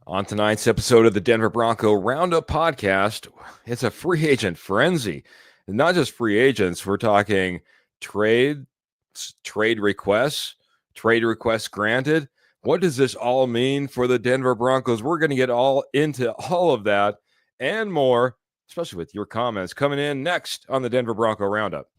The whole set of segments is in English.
On tonight's episode of the Denver Bronco Roundup podcast, it's a free agent frenzy. And not just free agents, we're talking trade, trade requests granted. What does this all mean for the Denver Broncos? We're going to get all into all of that and more, especially with your comments coming in next on the Denver Bronco Roundup.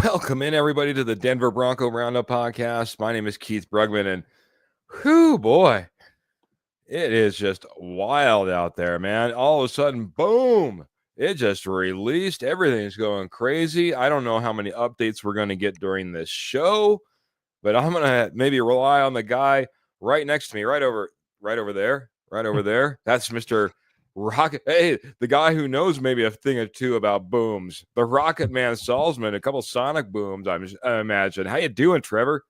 Welcome in, everybody, to the Denver Bronco Roundup podcast. My name is Keith Brugman, and whoo, boy, it is just wild out there, man. All of a sudden, boom, it just released. Everything's going crazy. I don't know how many updates we're going to get during this show, but I'm going to maybe rely on the guy right next to me, right over there. That's Mr. Rocket. Hey, the guy who knows maybe a thing or two about booms, the Rocket Man Salzman, a couple sonic booms, I imagine. How you doing, Trevor?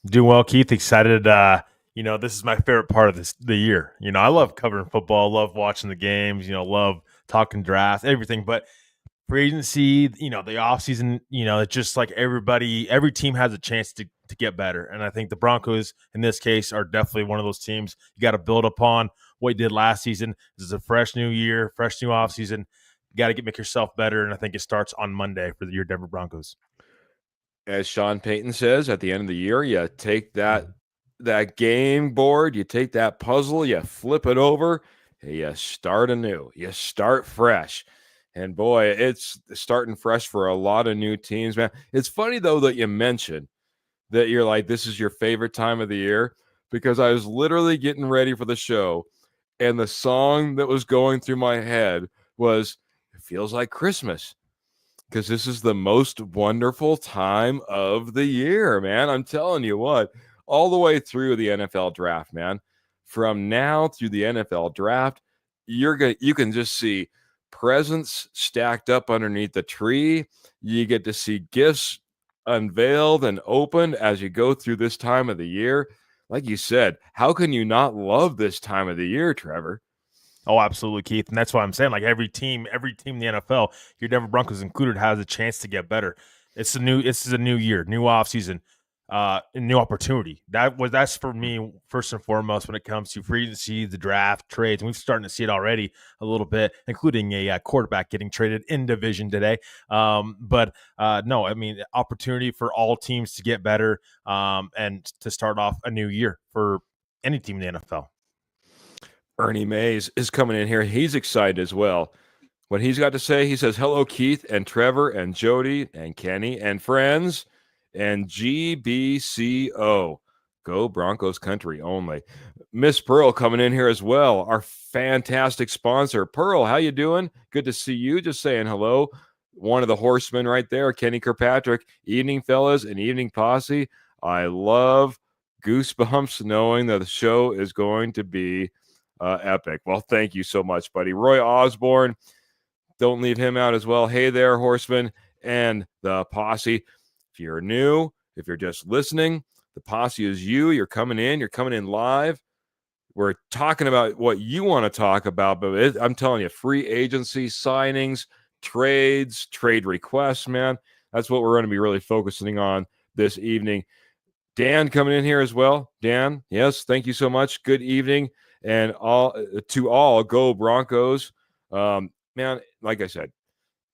Doing well, Keith. Excited. This is my favorite part of the year. I love covering football, love watching the games, love talking draft, everything. But free agency, the offseason, it's just like every team has a chance to get better. And I think the Broncos, in this case, are definitely one of those teams you got to build upon what you did last season. This is a fresh new year, fresh new offseason. You got to make yourself better. And I think it starts on Monday for your Denver Broncos. As Sean Payton says, at the end of the year, you take that game board, you take that puzzle, you flip it over, and you start anew. You start fresh. And boy, it's starting fresh for a lot of new teams, man. It's funny, though, that you mentioned that you're like, this is your favorite time of the year, because I was literally getting ready for the show, and the song that was going through my head was, "It Feels Like Christmas." Because this is the most wonderful time of the year, man. I'm telling you what, all the way through the NFL draft, man. From now through the NFL draft, you can just see presents stacked up underneath the tree. You get to see gifts unveiled and opened as you go through this time of the year. Like you said, how can you not love this time of the year, Trevor? Oh, absolutely, Keith. And that's why I'm saying, like, every team in the NFL, your Denver Broncos included, has a chance to get better. This is a new year, new offseason, a new opportunity. That's for me, first and foremost, when it comes to free agency, the draft, trades. And we're starting to see it already a little bit, including a quarterback getting traded in division today. No, I mean, opportunity for all teams to get better and to start off a new year for any team in the NFL. Ernie Mays is coming in here. He's excited as well. What he's got to say, he says, hello, Keith and Trevor and Jody and Kenny and friends and GBCO. Go Broncos country only. Miss Pearl coming in here as well, our fantastic sponsor. Pearl, how you doing? Good to see you. Just saying hello. One of the horsemen right there, Kenny Kirkpatrick. Evening, fellas, and evening, posse. I love goosebumps knowing that the show is going to be epic. Well, thank you so much, buddy. Roy Osborne, don't leave him out as well. Hey there, horseman and the posse. If you're new, if you're just listening, the posse is you. You're coming in live. We're talking about what you want to talk about, but I'm telling you, free agency signings, trades, trade requests, man. That's what we're going to be really focusing on this evening. Dan coming in here as well. Dan, yes, thank you so much. Good evening. And all go Broncos. Man, like I said,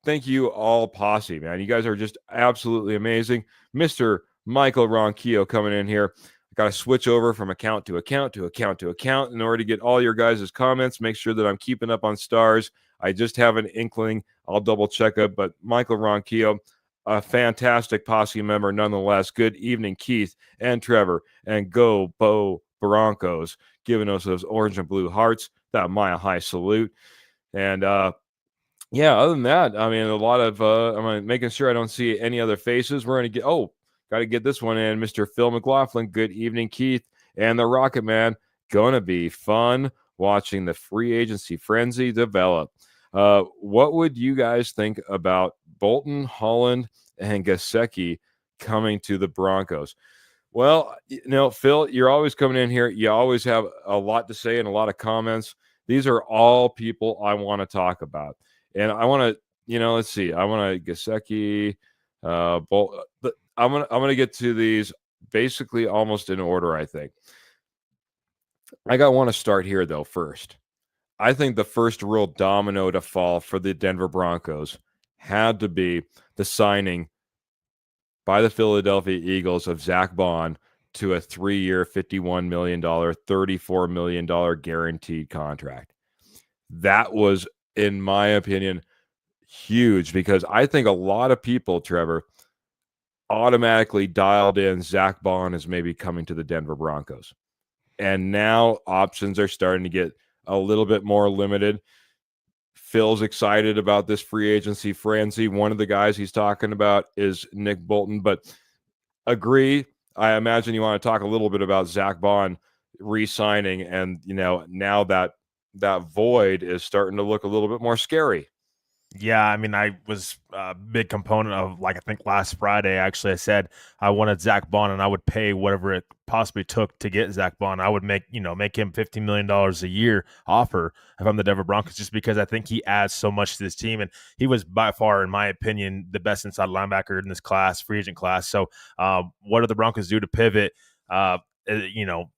thank you all posse, man. You guys are just absolutely amazing. Mr. Michael Ronquillo coming in here. got to switch over from account to account to account to account in order to get all your guys' comments, make sure that I'm keeping up on stars. I just have an inkling. I'll double check it. But Michael Ronquillo, a fantastic posse member nonetheless. Good evening, Keith and Trevor. And go Bo Broncos, giving us those orange and blue hearts. That mile high salute. And yeah, other than that, I mean, a lot of I'm making sure I don't see any other faces. We're going to got to get this one in. Mr. Phil McLaughlin, good evening, Keith and the Rocket Man. Going to be fun watching the free agency frenzy develop. What would you guys think about Bolton, Holland, and Gesicki coming to the Broncos? Well, Phil, you're always coming in here. You always have a lot to say and a lot of comments. These are all people I want to talk about. And I want to, let's see. I want to Gesicki, I'm gonna get to these basically almost in order, I think. I want to start here though first. I think the first real domino to fall for the Denver Broncos had to be the signing by the Philadelphia Eagles of Zach Bond to a 3-year, $51 million, $34 million guaranteed contract. That was, in my opinion, huge because I think a lot of people, Trevor, automatically dialed in Zach Bond as maybe coming to the Denver Broncos. And now options are starting to get a little bit more limited. Phil's excited about this free agency frenzy. One of the guys he's talking about is Nick Bolton, but agree. I imagine you want to talk a little bit about Zach Bond re-signing, and now that void is starting to look a little bit more scary. Yeah, I mean, I was a big component of, I think last Friday, actually, I said I wanted Zach Bond and I would pay whatever it possibly took to get Zach Bond. I would make him $15 million a year offer if I'm the Denver Broncos, just because I think he adds so much to this team. And he was by far, in my opinion, the best inside linebacker in this class, free agent class. So what do the Broncos do to pivot?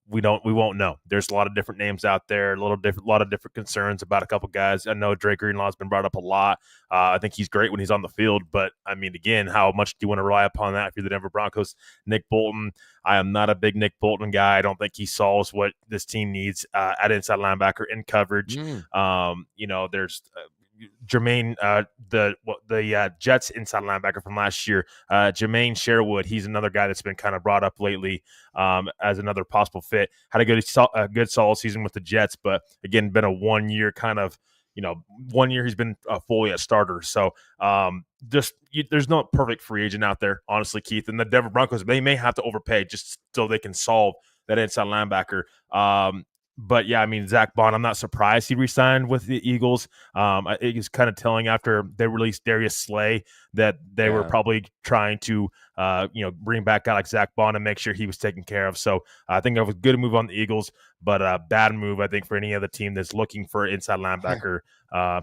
We won't know. There's a lot of different names out there, a lot of different concerns about a couple guys. I know Drake Greenlaw has been brought up a lot. I think he's great when he's on the field, but I mean, again, how much do you want to rely upon that if you're the Denver Broncos? Nick Bolton, I am not a big Nick Bolton guy. I don't think he solves what this team needs at inside linebacker in coverage. There's Jermaine, the Jets inside linebacker from last year, Jermaine Sherwood. He's another guy that's been kind of brought up lately as another possible fit. Had a good solid season with the Jets, but again, been a 1 year kind of, 1 year he's been fully a starter. So there's no perfect free agent out there, honestly, Keith. And the Denver Broncos, they may have to overpay just so they can solve that inside linebacker. But yeah, I mean, Zach Bond, I'm not surprised he re-signed with the Eagles. It was kind of telling after they released Darius Slay that they were probably trying to, bring back a guy like Zach Bond and make sure he was taken care of. So I think it was a good move on the Eagles, but a bad move, I think, for any other team that's looking for inside linebacker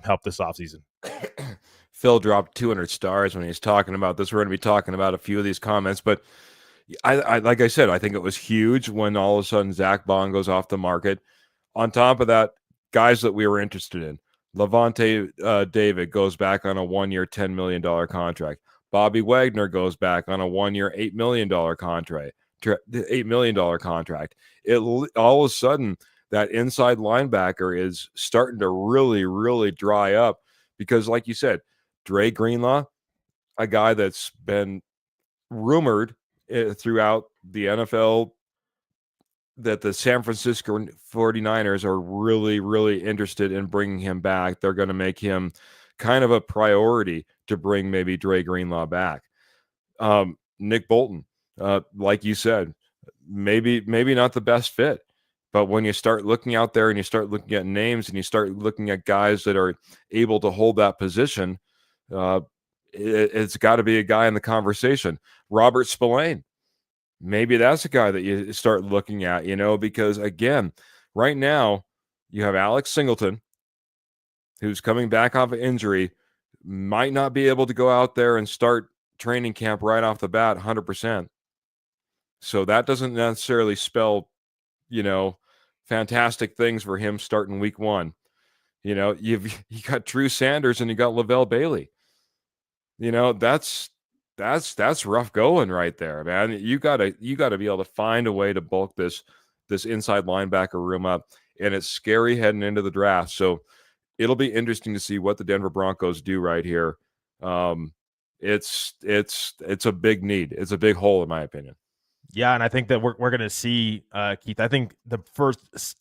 help this offseason. Phil dropped 200 stars when he's talking about this. We're going to be talking about a few of these comments, but I like I said, I think it was huge when all of a sudden Zach Bond goes off the market. On top of that, guys that we were interested in, Levante David goes back on a 1 year, $10 million contract. Bobby Wagner goes back on a 1 year, $8 million contract. $8 million contract. All of a sudden, that inside linebacker is starting to really, really dry up because, like you said, Dre Greenlaw, a guy that's been rumored throughout the NFL that the San Francisco 49ers are really, really interested in bringing him back. They're going to make him kind of a priority to bring maybe Dre Greenlaw back. Nick Bolton, like you said, maybe not the best fit. But when you start looking out there and you start looking at names and you start looking at guys that are able to hold that position, it's got to be a guy in the conversation. Robert Spillane, maybe that's a guy that you start looking at, because again, right now you have Alex Singleton, who's coming back off of injury, might not be able to go out there and start training camp right off the bat 100%. So that doesn't necessarily spell, fantastic things for him starting week 1. You got Drew Sanders and you got Lavelle Bailey. That's that's rough going right there, man. You gotta be able to find a way to bulk this inside linebacker room up, and it's scary heading into the draft. So it'll be interesting to see what the Denver Broncos do right here. Um, it's a big need. It's a big hole in my opinion. Yeah, and I think that we're going to see, Keith. I think the first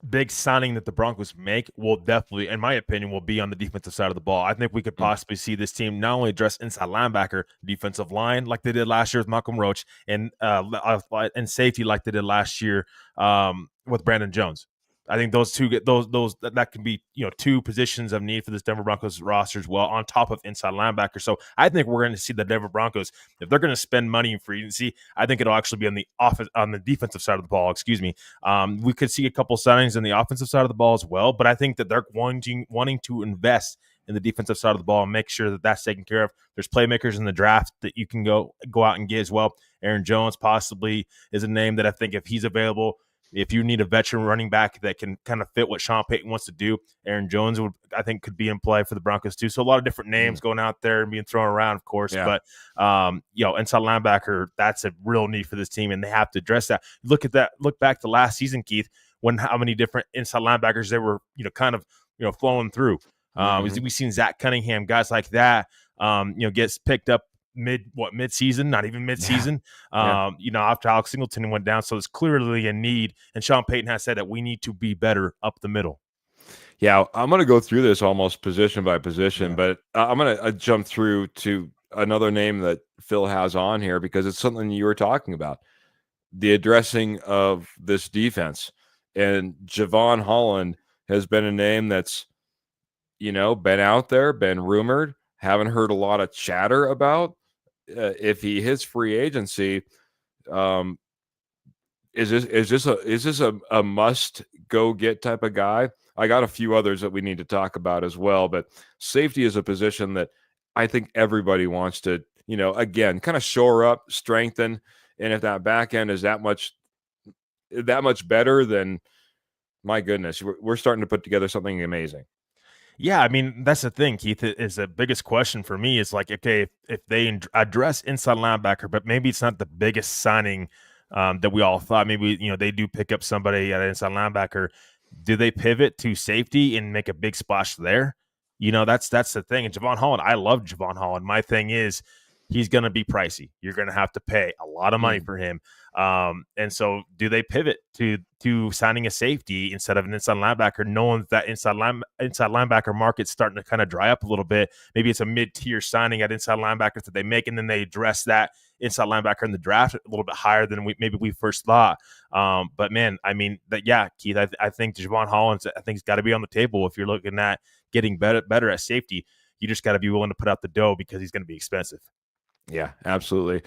big signing that the Broncos make will definitely, in my opinion, will be on the defensive side of the ball. I think we could Mm. possibly see this team not only address inside linebacker, defensive line like they did last year with Malcolm Roach, and safety like they did last year with Brandon Jones. I think those two get those that can be two positions of need for this Denver Broncos roster as well, on top of inside linebacker. So I think we're going to see the Denver Broncos, if they're going to spend money in free agency, I think it'll actually be on the defensive side of the ball. Excuse me. We could see a couple signings in the offensive side of the ball as well, but I think that they're wanting to invest in the defensive side of the ball and make sure that that's taken care of. There's playmakers in the draft that you can go out and get as well. Aaron Jones possibly is a name that I think, if he's available, if you need a veteran running back that can kind of fit what Sean Payton wants to do, Aaron Jones I think could be in play for the Broncos too. So a lot of different names going out there and being thrown around, of course. Yeah. But inside linebacker, that's a real need for this team, and they have to address that. Look at that. Look back to last season, Keith, when how many different inside linebackers they were, kind of, flowing through. Mhm. We've seen Zach Cunningham, guys like that, gets picked up mid-season, not even mid-season. Yeah. After Alex Singleton went down. So it's clearly a need. And Sean Payton has said that we need to be better up the middle. Yeah, I'm going to go through this almost position by position, Yeah. but I'm going to jump through to another name that Phil has on here because it's something you were talking about, the addressing of this defense. And Javon Holland has been a name that's, been out there, been rumored, haven't heard a lot of chatter about. If he hits free agency, um, is this a must go get type of guy? I got a few others that we need to talk about as well, but safety is a position that I think everybody wants to, again, kind of shore up, strengthen, and if that back end is that much better, then my goodness, we're starting to put together something amazing. Yeah, I mean, that's the thing, Keith, is the biggest question for me is like, okay, if they address inside linebacker, but maybe it's not the biggest signing that we all thought. Maybe, they do pick up somebody at inside linebacker. Do they pivot to safety and make a big splash there? That's the thing. And Javon Holland, I love Javon Holland. My thing is, he's going to be pricey. You're going to have to pay a lot of money for him. And so do they pivot to signing a safety instead of an inside linebacker, knowing that inside linebacker market's starting to kind of dry up a little bit? Maybe it's a mid-tier signing at inside linebackers that they make, and then they address that inside linebacker in the draft a little bit higher than we first thought. But man, I mean, Keith, I think Javon Holland, I think, he's got to be on the table if you're looking at getting better at safety. You just got to be willing to put out the dough because he's going to be expensive. Yeah, absolutely.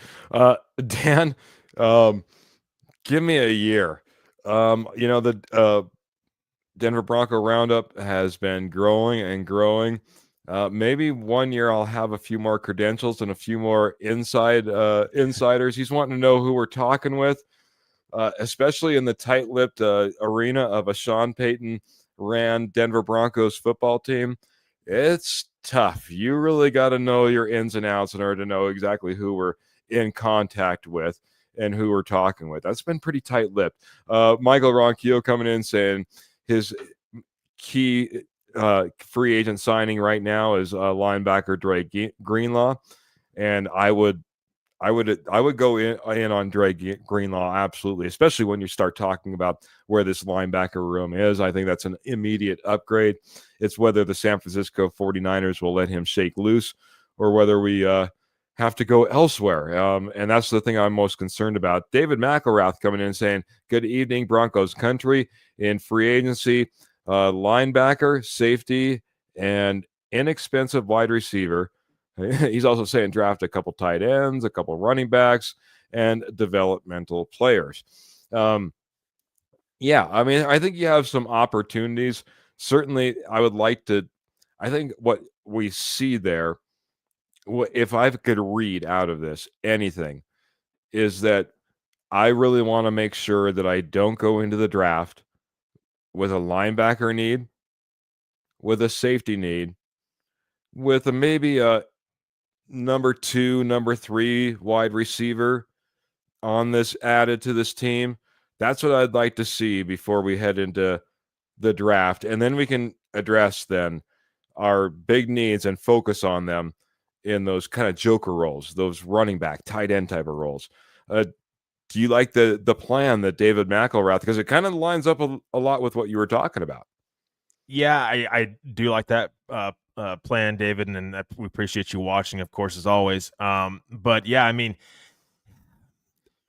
Dan, give me a year. The Denver Bronco Roundup has been growing and growing. Maybe 1 year I'll have a few more credentials and a few more insiders. He's wanting to know who we're talking with, especially in the tight-lipped arena of a Sean Payton ran Denver Broncos football team. It's tough. You really got to know your ins and outs in order to know exactly who we're in contact with and who we're talking with. That's been pretty tight-lipped. Michael Ronquillo coming in saying his key free agent signing right now is linebacker Dre Greenlaw, and I would go in on Dre Greenlaw, absolutely, especially when you start talking about where this linebacker room is. I think that's an immediate upgrade. It's whether the San Francisco 49ers will let him shake loose or whether we have to go elsewhere. And that's the thing I'm most concerned about. David McElrath coming in saying, good evening, Broncos country. In free agency, linebacker, safety, and inexpensive wide receiver. He's also saying draft a couple tight ends, a couple running backs, and developmental players. Yeah, I mean, I think you have some opportunities. Certainly, I think what we see there, if I could read out of this anything, is that I really want to make sure that I don't go into the draft with a linebacker need, with a safety need, with maybe a number 2, number 3 wide receiver on this added to this team. That's what I'd like to see before we head into the draft. And then we can address then our big needs and focus on them in those kind of joker roles, those running back, tight end type of roles. Do you like the plan that David McElrath, because it kind of lines up a lot with what you were talking about? Yeah, I do like that plan, David, and we appreciate you watching, of course, as always. But yeah, I mean,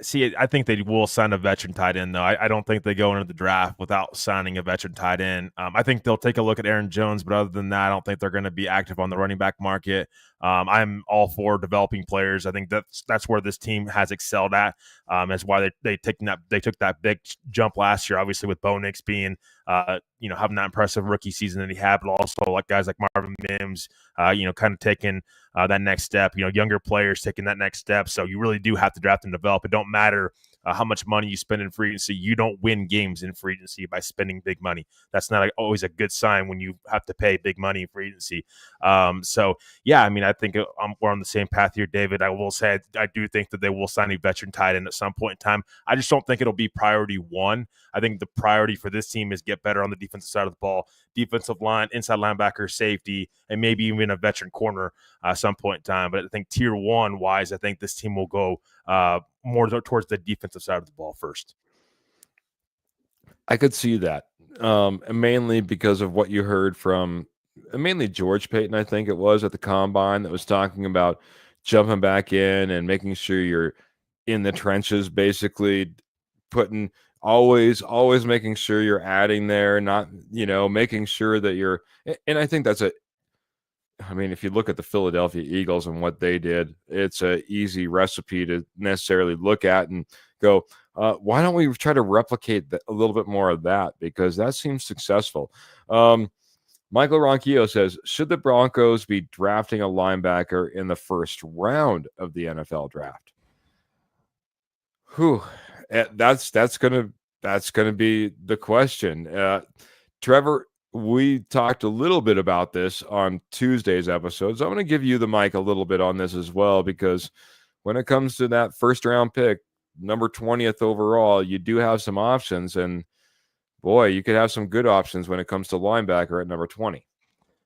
see, I think they will sign a veteran tight end, though. I don't think they go into the draft without signing a veteran tight end. I think they'll take a look at Aaron Jones, but other than that, I don't think they're going to be active on the running back market. I'm all for developing players. I think that's where this team has excelled at. That's why they took that big jump last year, obviously with Bo Nix being having that impressive rookie season that he had, but also like guys like Marvin Mims, kind of taking that next step, younger players taking that next step. So you really do have to draft and develop. It don't matter how much money you spend in free agency. You don't win games in free agency by spending big money. That's not always a good sign when you have to pay big money in free agency. So yeah, I mean, I think we're on the same path here, David. I will say I do think that they will sign a veteran tight end at some point in time. I just don't think it'll be priority one. I think the priority for this team is get better on the defensive side of the ball, defensive line, inside linebacker, safety, and maybe even a veteran corner some point in time. But I think tier one wise, I think this team will go more towards the defensive side of the ball first. I could see that, mainly because of what you heard from mainly George Payton, I think it was, at the combine, that was talking about jumping back in and making sure you're in the trenches, basically putting always making sure you're adding there, not making sure that you're. And I think that's I mean, if you look at the Philadelphia Eagles and what they did, it's an easy recipe to necessarily look at and go, why don't we try to replicate a little bit more of that? Because that seems successful. Michael Ronquillo says, should the Broncos be drafting a linebacker in the first round of the NFL draft? Whew. That's gonna be the question. Trevor, we talked a little bit about this on Tuesday's episode, so I'm going to give you the mic a little bit on this as well, because when it comes to that first round pick, number 20th overall, you do have some options, and boy, you could have some good options when it comes to linebacker at number 20.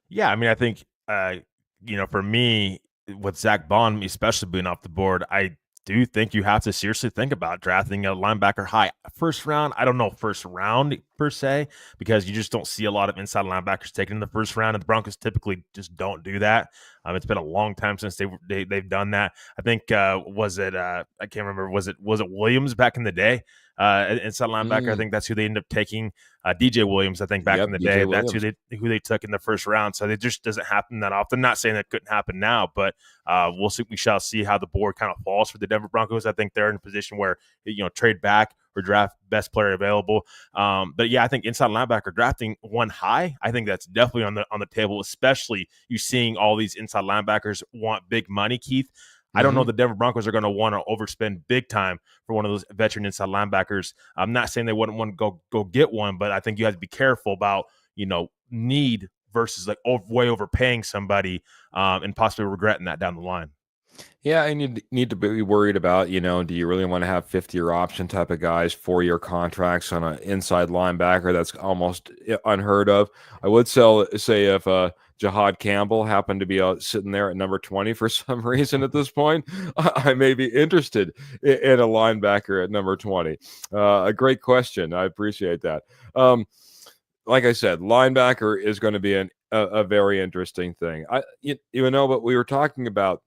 Yeah, I mean, I think for me, with Zach Bond especially being off the board, I do think you have to seriously think about drafting a linebacker high. First round, I don't know first round per se, because you just don't see a lot of inside linebackers taken in the first round, and the Broncos typically just don't do that. It's been a long time since they've done that. I think I can't remember, was it Williams back in the day? Inside linebacker, I think that's who they ended up taking. DJ Williams, I think back in the day, that's who they took in the first round. So it just doesn't happen that often. Not saying that couldn't happen now, but we'll see. We shall see how the board kind of falls for the Denver Broncos. I think they're in a position where trade back or draft best player available. But yeah, I think inside linebacker drafting one high, I think that's definitely on the table. Especially you seeing all these inside linebackers want big money, Keith. I don't know the Denver Broncos are going to want to overspend big time for one of those veteran inside linebackers. I'm not saying they wouldn't want to go get one, but I think you have to be careful about, need versus like way overpaying somebody and possibly regretting that down the line. Yeah, and you need to be worried about, do you really want to have 50-year option type of guys, 4-year contracts on an inside linebacker? That's almost unheard of. I would say if Jahad Campbell happened to be sitting there at number 20 for some reason at this point, I may be interested in a linebacker at number 20. A great question. I appreciate that. Like I said, linebacker is going to be a very interesting thing. But we were talking about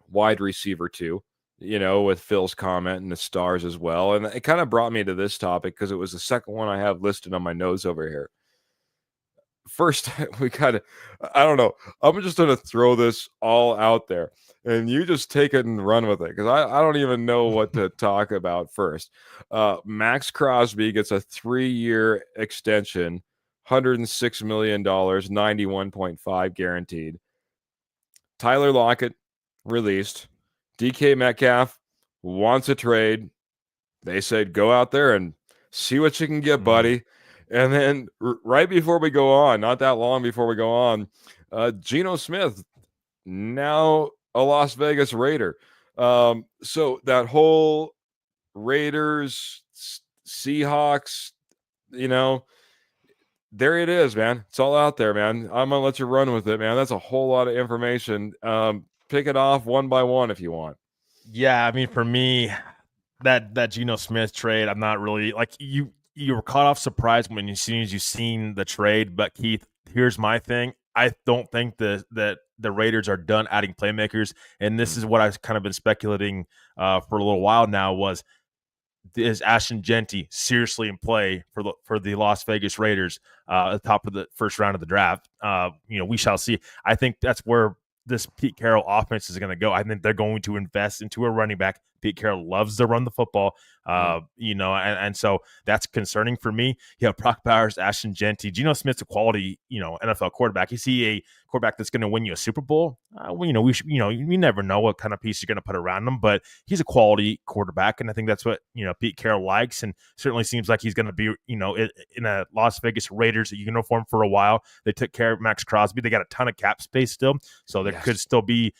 wide receiver too, with Phil's comment and the stars as well. And it kind of brought me to this topic because it was the second one I have listed on my notes over here. First, I don't know. I'm just going to throw this all out there and you just take it and run with it, because I don't even know what to talk about first. Max Crosby gets a 3-year extension, $106 million, 91.5 guaranteed. Tyler Lockett released. DK Metcalf wants a trade. They said, go out there and see what you can get, buddy. And then right before we go on, not that long before we go on, Geno Smith now a Las Vegas Raider. So that whole Raiders, Seahawks, you know, there it is, man. It's all out there, man. I'm gonna let you run with it, man. That's a whole lot of information. Pick it off one by one if you want. Yeah, I mean, for me, that Geno Smith trade, I'm not really like you were caught off surprise when as soon as you seen the trade. But Keith, here's my thing. I don't think that the Raiders are done adding playmakers, and this is what I've kind of been speculating for a little while now. Was is Ashton Genty seriously in play for the Las Vegas Raiders at the top of the first round of the draft? We shall see. I think that's where this Pete Carroll offense is going to go. I think they're going to invest into a running back. Pete Carroll loves to run the football, and so that's concerning for me. You have Brock Bowers, Ashton Genty, Geno Smith's a quality, NFL quarterback. Is he a quarterback that's going to win you a Super Bowl? You never know what kind of piece you're going to put around him, but he's a quality quarterback, and I think that's what Pete Carroll likes, and certainly seems like he's going to be in a Las Vegas Raiders uniform for a while. They took care of Max Crosby. They got a ton of cap space still, so there could still be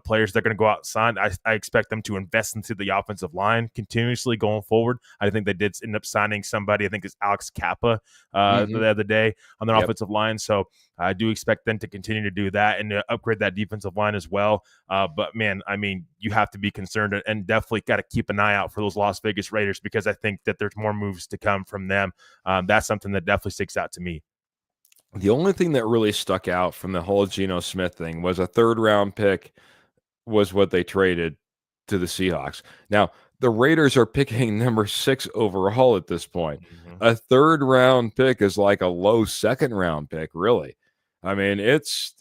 players that are going to go outside. I expect them to invest into the offensive line continuously going forward. I think they did end up signing somebody. I think it's Alex Kappa the other day on their offensive line. So I do expect them to continue to do that and to upgrade that defensive line as well. But man, I mean, you have to be concerned and definitely got to keep an eye out for those Las Vegas Raiders, because I think that there's more moves to come from them. That's something that definitely sticks out to me. The only thing that really stuck out from the whole Geno Smith thing was a third-round pick was what they traded to the Seahawks. Now, the Raiders are picking number 6 overall at this point. Mm-hmm. A third-round pick is like a low second-round pick, really. I mean, that's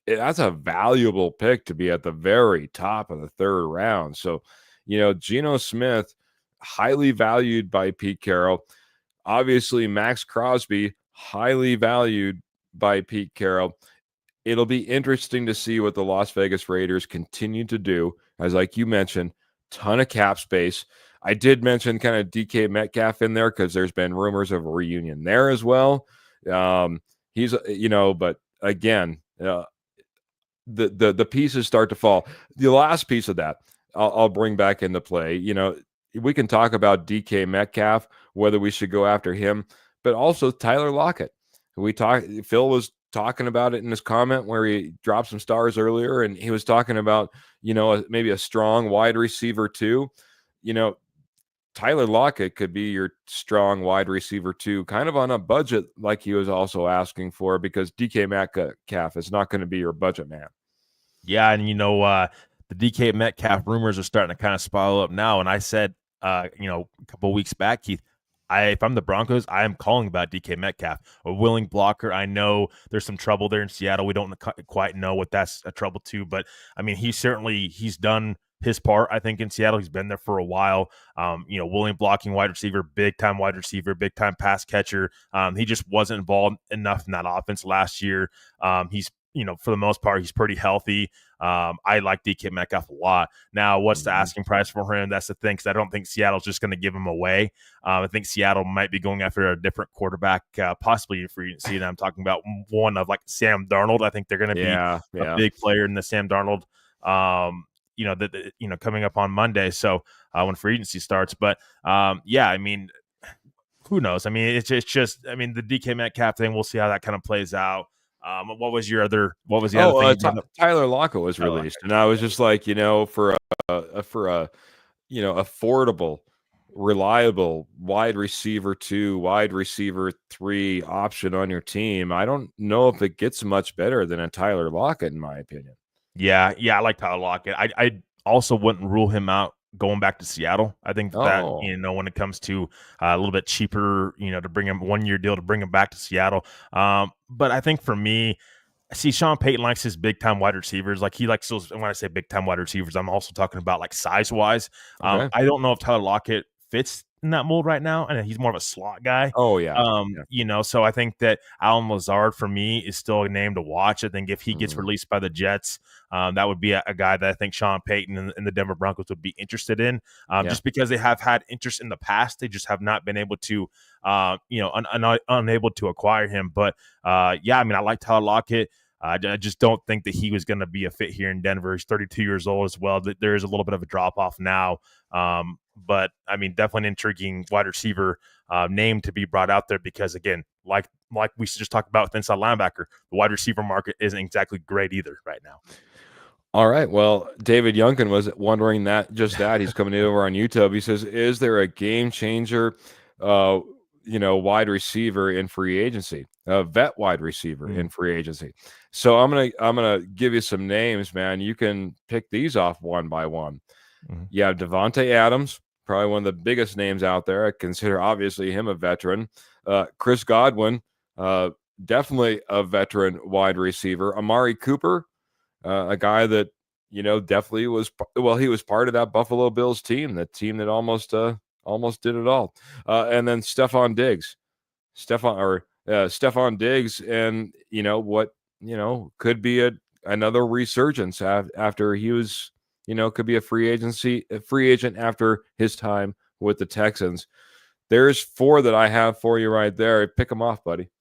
a valuable pick to be at the very top of the third round. So, Geno Smith, highly valued by Pete Carroll. Obviously, Max Crosby, highly valued by Pete Carroll. It'll be interesting to see what the Las Vegas Raiders continue to do. As like you mentioned, ton of cap space. I did mention kind of DK Metcalf in there because there's been rumors of a reunion there as well. But again, the pieces start to fall. The last piece of that I'll bring back into play. We can talk about DK Metcalf, whether we should go after him, but also Tyler Lockett. Phil was talking about it in his comment where he dropped some stars earlier, and he was talking about, maybe a strong wide receiver too. Tyler Lockett could be your strong wide receiver too, kind of on a budget like he was also asking for, because DK Metcalf is not going to be your budget man. Yeah, and the DK Metcalf rumors are starting to kind of spiral up now. And I said, a couple of weeks back, Keith, if I'm the Broncos, I am calling about DK Metcalf, a willing blocker. I know there's some trouble there in Seattle. We don't quite know what that's a trouble to, but I mean, he's done his part, I think, in Seattle. He's been there for a while. Willing blocking wide receiver, big time wide receiver, big time pass catcher. He just wasn't involved enough in that offense last year. He's for the most part, he's pretty healthy. I like DK Metcalf a lot. Now, what's the asking price for him? That's the thing, because I don't think Seattle's just going to give him away. I think Seattle might be going after a different quarterback, possibly in free agency. And I'm talking about one of like Sam Darnold. I think they're going to be a big player in the Sam Darnold. Coming up on Monday. So when free agency starts, but I mean, who knows? I mean, it's just I mean, the DK Metcalf thing. We'll see how that kind of plays out. What was the other thing? Tyler Lockett was released, and I was just like, for a affordable, reliable wide receiver 2, wide receiver 3 option on your team, I don't know if it gets much better than a Tyler Lockett, in my opinion. Yeah, I like Tyler Lockett. I also wouldn't rule him out going back to Seattle. I think that when it comes to a little bit cheaper, to bring him 1-year deal to bring him back to Seattle. But I think for me, see, Sean Payton likes his big time wide receivers. Like he likes those. When I say big time wide receivers, I'm also talking about like size wise. Okay. I don't know if Tyler Lockett fits in that mold right now, and he's more of a slot guy. Oh yeah. So I think that Allen Lazard for me is still a name to watch. I think if he gets released by the Jets, that would be a guy that I think Sean Payton and the Denver Broncos would be interested in, just because they have had interest in the past. They just have not been able to, unable to acquire him. But I mean, I like Tyler Lockett. I just don't think that he was going to be a fit here in Denver. He's 32 years old as well. There is a little bit of a drop off now. But I mean, definitely an intriguing wide receiver name to be brought out there because, again, like we just talked about with inside linebacker, the wide receiver market isn't exactly great either right now. All right. Well, David Youngkin was wondering that he's coming over on YouTube. He says, "Is there a game changer, wide receiver in free agency, a vet wide receiver in free agency?" So I'm gonna give you some names, man. You can pick these off one by one. You have Devontae Adams, probably one of the biggest names out there. I consider obviously him a veteran. Chris Godwin, definitely a veteran wide receiver. Amari Cooper. A guy that definitely he was part of that Buffalo Bills team, that team that almost did it all. And then Stephon Diggs, and could be another resurgence after he was could be a free agent after his time with the Texans. There's 4 that I have for you right there. Pick them off, buddy.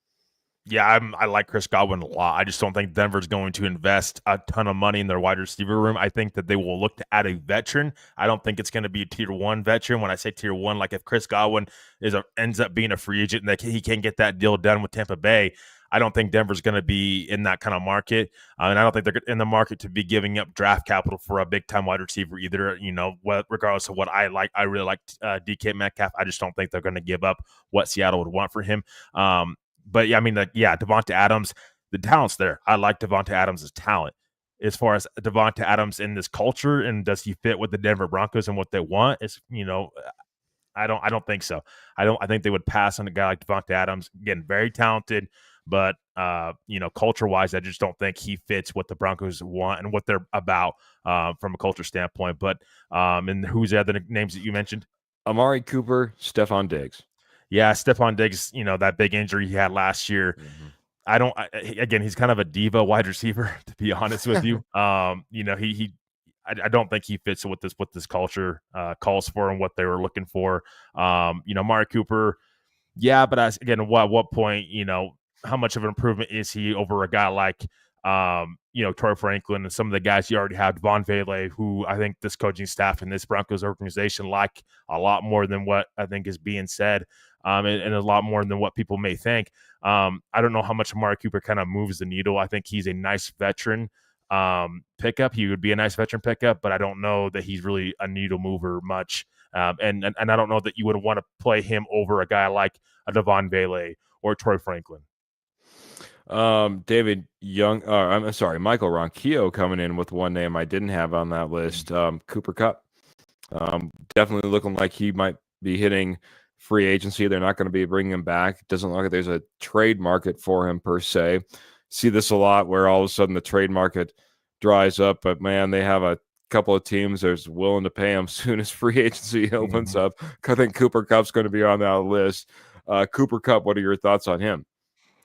Yeah, I like Chris Godwin a lot. I just don't think Denver's going to invest a ton of money in their wide receiver room. I think that they will look to add a veteran. I don't think it's going to be a tier 1 veteran. When I say tier 1, like if Chris Godwin ends up being a free agent and that he can't get that deal done with Tampa Bay, I don't think Denver's going to be in that kind of market. And I don't think they're in the market to be giving up draft capital for a big-time wide receiver either, regardless of what I like. I really like DK Metcalf. I just don't think they're going to give up what Seattle would want for him. But yeah, I mean, Devonta Adams, the talent's there. I like Devonta Adams' talent. As far as Devonta Adams in this culture and does he fit with the Denver Broncos and what they want, I don't think so. I think they would pass on a guy like Devonta Adams. Again, very talented, but culture-wise, I just don't think he fits what the Broncos want and what they're about from a culture standpoint. But and who's the other names that you mentioned? Amari Cooper, Stephon Diggs. Yeah, Stephon Diggs, that big injury he had last year. Again, he's kind of a diva wide receiver, to be honest with you. I don't think he fits what this culture calls for and what they were looking for. Amari Cooper, yeah, but again, at what point, how much of an improvement is he over a guy like, Troy Franklin and some of the guys you already have, Devon Vele, who I think this coaching staff and this Broncos organization like a lot more than what I think is being said, and a lot more than what people may think. I don't know how much Amari Cooper kind of moves the needle. I think he's a nice veteran pickup. He would be a nice veteran pickup, but I don't know that he's really a needle mover much. And I don't know that you would want to play him over a guy like a Devon Vele or Troy Franklin. David Young, I'm sorry, Michael Ronquillo coming in with one name I didn't have on that list. Cooper Kupp. Definitely looking like he might be hitting free agency. They're not going to be bringing him back. Doesn't look like there's a trade market for him per se. See this a lot where all of a sudden the trade market dries up, but man, they have a couple of teams that's willing to pay him as soon as free agency opens up. I think Cooper Kupp's going to be on that list. Cooper Kupp, what are your thoughts on him?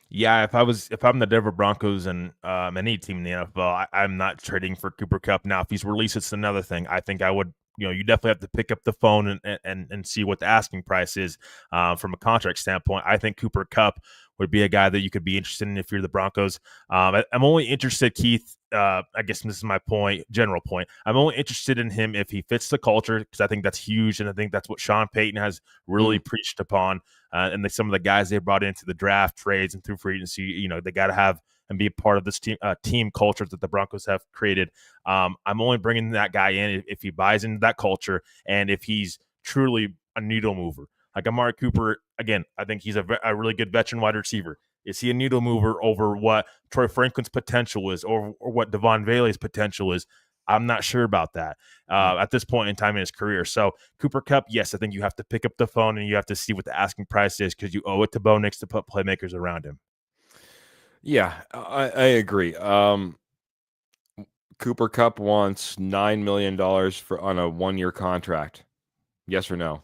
Yeah, if I'm the Denver Broncos and any team in the NFL, I'm not trading for Cooper Kupp. Now, if he's released, it's another thing. I think I would. You definitely have to pick up the phone and see what the asking price is from a contract standpoint. I think Cooper Kupp would be a guy that you could be interested in if you're the Broncos. I'm only interested, Keith. I guess this is my general point. I'm only interested in him if he fits the culture, because I think that's huge, and I think that's what Sean Payton has really preached upon. And some of the guys they brought into the draft, trades, and through free agency, they got to have and be a part of this team culture that the Broncos have created. I'm only bringing that guy in if he buys into that culture and if he's truly a needle mover. Like Amari Cooper, again, I think he's a really good veteran wide receiver. Is he a needle mover over what Troy Franklin's potential is or what Devon Vele's potential is? I'm not sure about that at this point in time in his career. So Cooper Kupp, yes, I think you have to pick up the phone and you have to see what the asking price is because you owe it to Bo Nix to put playmakers around him. Yeah, I agree. Cooper Kupp wants $9 million on a 1-year contract. Yes or no?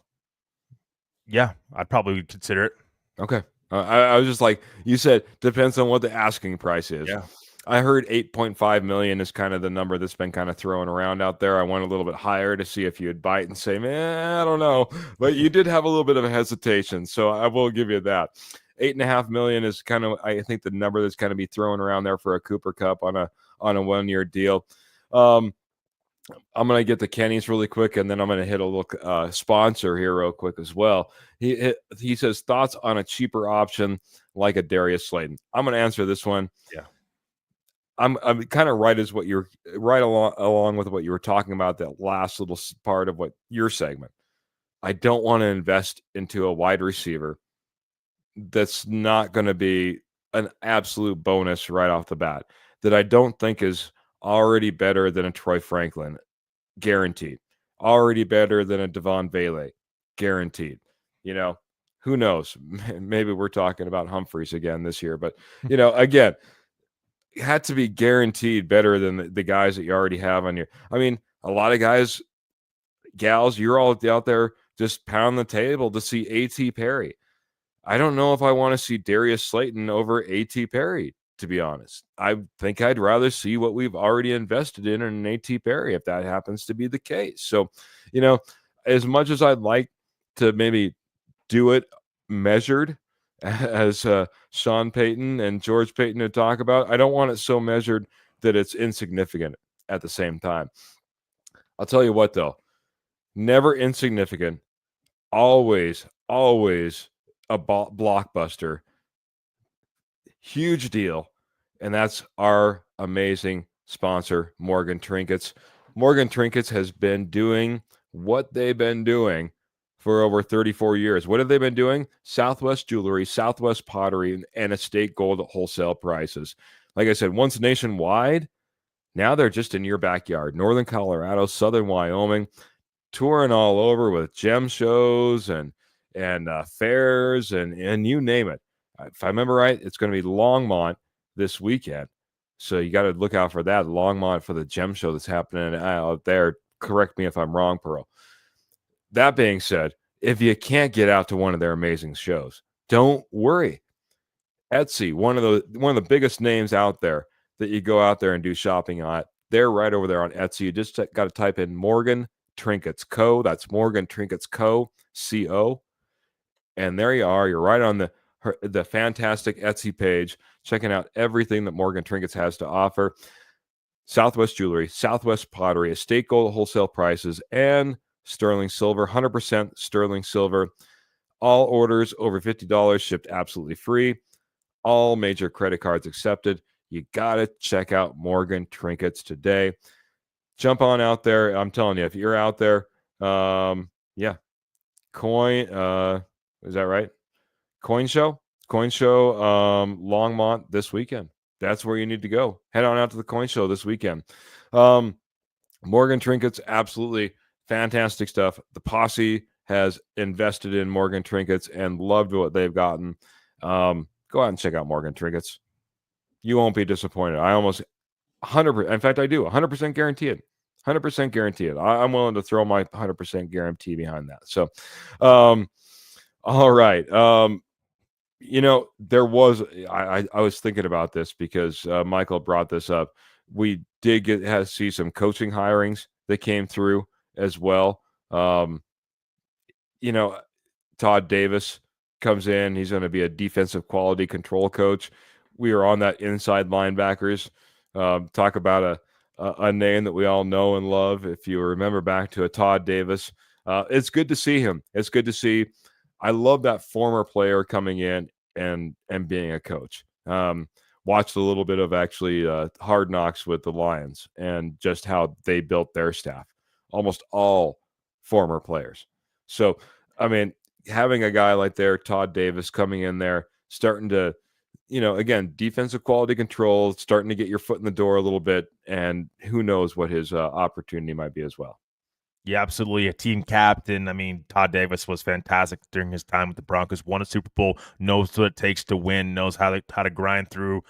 Yeah, I'd probably consider it. Okay. I was just like, you said, depends on what the asking price is. Yeah. I heard 8.5 million is kind of the number that's been kind of thrown around out there. I went a little bit higher to see if you'd bite and say, man, I don't know. But you did have a little bit of a hesitation, so I will give you that. $8.5 million is kind of, I think, the number that's kind of be thrown around there for a Cooper Cup on a 1-year deal. I'm going to get the Kenny's really quick, and then I'm going to hit a little sponsor here real quick as well. He says, thoughts on a cheaper option like a Darius Slayton. I'm going to answer this one. Yeah. I'm kind of right along with what you were talking about, that last little part of what your segment. I don't want to invest into a wide receiver that's not going to be an absolute bonus right off the bat, that I don't think is already better than a Troy Franklin, guaranteed. Already better than a Devon Bailey, guaranteed. Who knows? Maybe we're talking about Humphreys again this year, but again, had to be guaranteed better than the guys that you already have on your. I mean, a lot of guys, gals, you're all out there just pound the table to see A.T. Perry. I don't know if I want to see Darius Slayton over A.T. Perry, to be honest. I think I'd rather see what we've already invested in an A.T. Perry, if that happens to be the case. So, as much as I'd like to maybe do it measured, as Sean Payton and George Payton would talk about, I don't want it so measured that it's insignificant at the same time. I'll tell you what, though, never insignificant, always a blockbuster, huge deal, and that's our amazing sponsor, Morgan Trinkets. Morgan Trinkets has been doing what they've been doing for over 34 years. What have they been doing? Southwest Jewelry, Southwest Pottery, and Estate Gold at wholesale prices. Like I said, once nationwide, now they're just in your backyard. Northern Colorado, Southern Wyoming, touring all over with gem shows and fairs and you name it. If I remember right, it's going to be Longmont this weekend. So you got to look out for that. Longmont for the gem show that's happening out there. Correct me if I'm wrong, Pearl. That being said, if you can't get out to one of their amazing shows, don't worry. Etsy, one of the biggest names out there that you go out there and do shopping on. They're right over there on Etsy. You just got to type in Morgan Trinkets Co. That's Morgan Trinkets Co. Co. And there you are. You're right on the fantastic Etsy page, checking out everything that Morgan Trinkets has to offer. Southwest Jewelry, Southwest Pottery, Estate Gold wholesale prices, and sterling silver, 100% sterling silver. All orders over $50 shipped absolutely free. All major credit cards accepted. You got to check out Morgan Trinkets today. Jump on out there. I'm telling you, if you're out there, yeah. Is that right? Coin Show, Longmont this weekend. That's where you need to go. Head on out to the Coin Show this weekend. Morgan Trinkets, absolutely fantastic stuff. The Posse has invested in Morgan Trinkets and loved what they've gotten. Go out and check out Morgan Trinkets. You won't be disappointed. I almost 100%. In fact, I do 100% guarantee it. 100% guarantee it. I'm willing to throw my 100% guarantee behind that. So, all right. There was I was thinking about this because Michael brought this up. We did see some coaching hirings that came through as well. Todd Davis comes in. He's going to be a defensive quality control coach. We are on that inside linebackers. Talk about a name that we all know and love. If you remember back to a Todd Davis, it's good to see him. It's good to see. I love that former player coming in and being a coach. Watched a little bit of actually Hard Knocks with the Lions and just how they built their staff. Almost all former players. So, I mean, having a guy like Todd Davis coming in there, starting to, again, defensive quality control, starting to get your foot in the door a little bit, and who knows what his opportunity might be as well. Yeah, absolutely. A team captain. I mean, Todd Davis was fantastic during his time with the Broncos. Won a Super Bowl. Knows what it takes to win. Knows how to grind through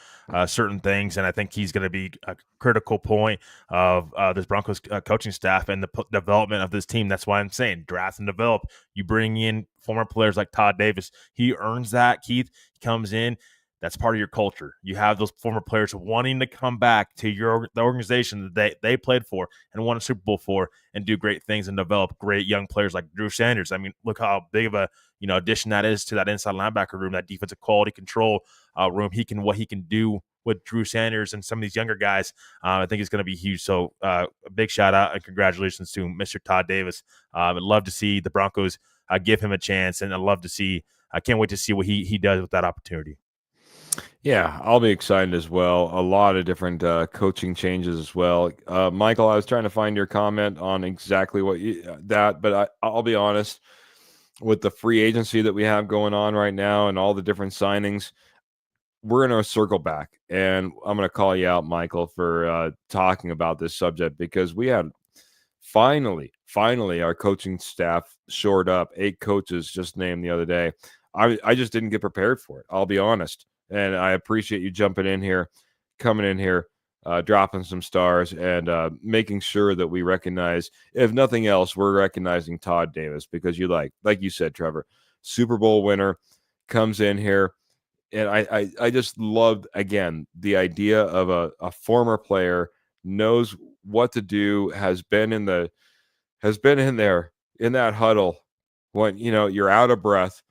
certain things. And I think he's going to be a critical point of this Broncos coaching staff and the development of this team. That's why I'm saying draft and develop. You bring in former players like Todd Davis. He earns that. Keith comes in. That's part of your culture. You have those former players wanting to come back to the organization that they played for and won a Super Bowl for and do great things and develop great young players like Drew Sanders. I mean, look how big of a addition that is to that inside linebacker room, that defensive quality control room. What he can do with Drew Sanders and some of these younger guys, I think is going to be huge. So a big shout out and congratulations to Mr. Todd Davis. I'd love to see the Broncos give him a chance, and I can't wait to see what he does with that opportunity. Yeah, I'll be excited as well. A lot of different coaching changes as well. Michael, I was trying to find your comment on exactly what but I'll be honest, with the free agency that we have going on right now and all the different signings, we're going to circle back. And I'm going to call you out, Michael, for talking about this subject, because we had finally our coaching staff shored up. 8 coaches just named the other day. I just didn't get prepared for it, I'll be honest. And I appreciate you jumping in here, coming in here, dropping some stars, and making sure that we recognize, if nothing else, we're recognizing Todd Davis, because like you said, Trevor, Super Bowl winner, comes in here. And I just loved, again, the idea of a former player, knows what to do, has been in there in that huddle when you're out of breath.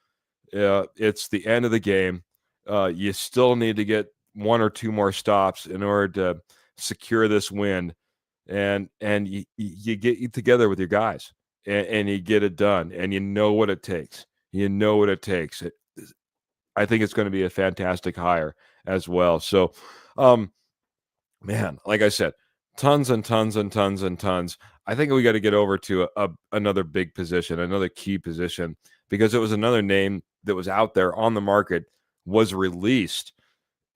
It's the end of the game. You still need to get 1 or 2 more stops in order to secure this win, and you get together with your guys, and you get it done, and you know what it takes. I think it's going to be a fantastic hire as well. So, man, like I said, tons and tons and tons and tons. I think we got to get over to another big position, another key position, because it was another name that was out there on the market, was released,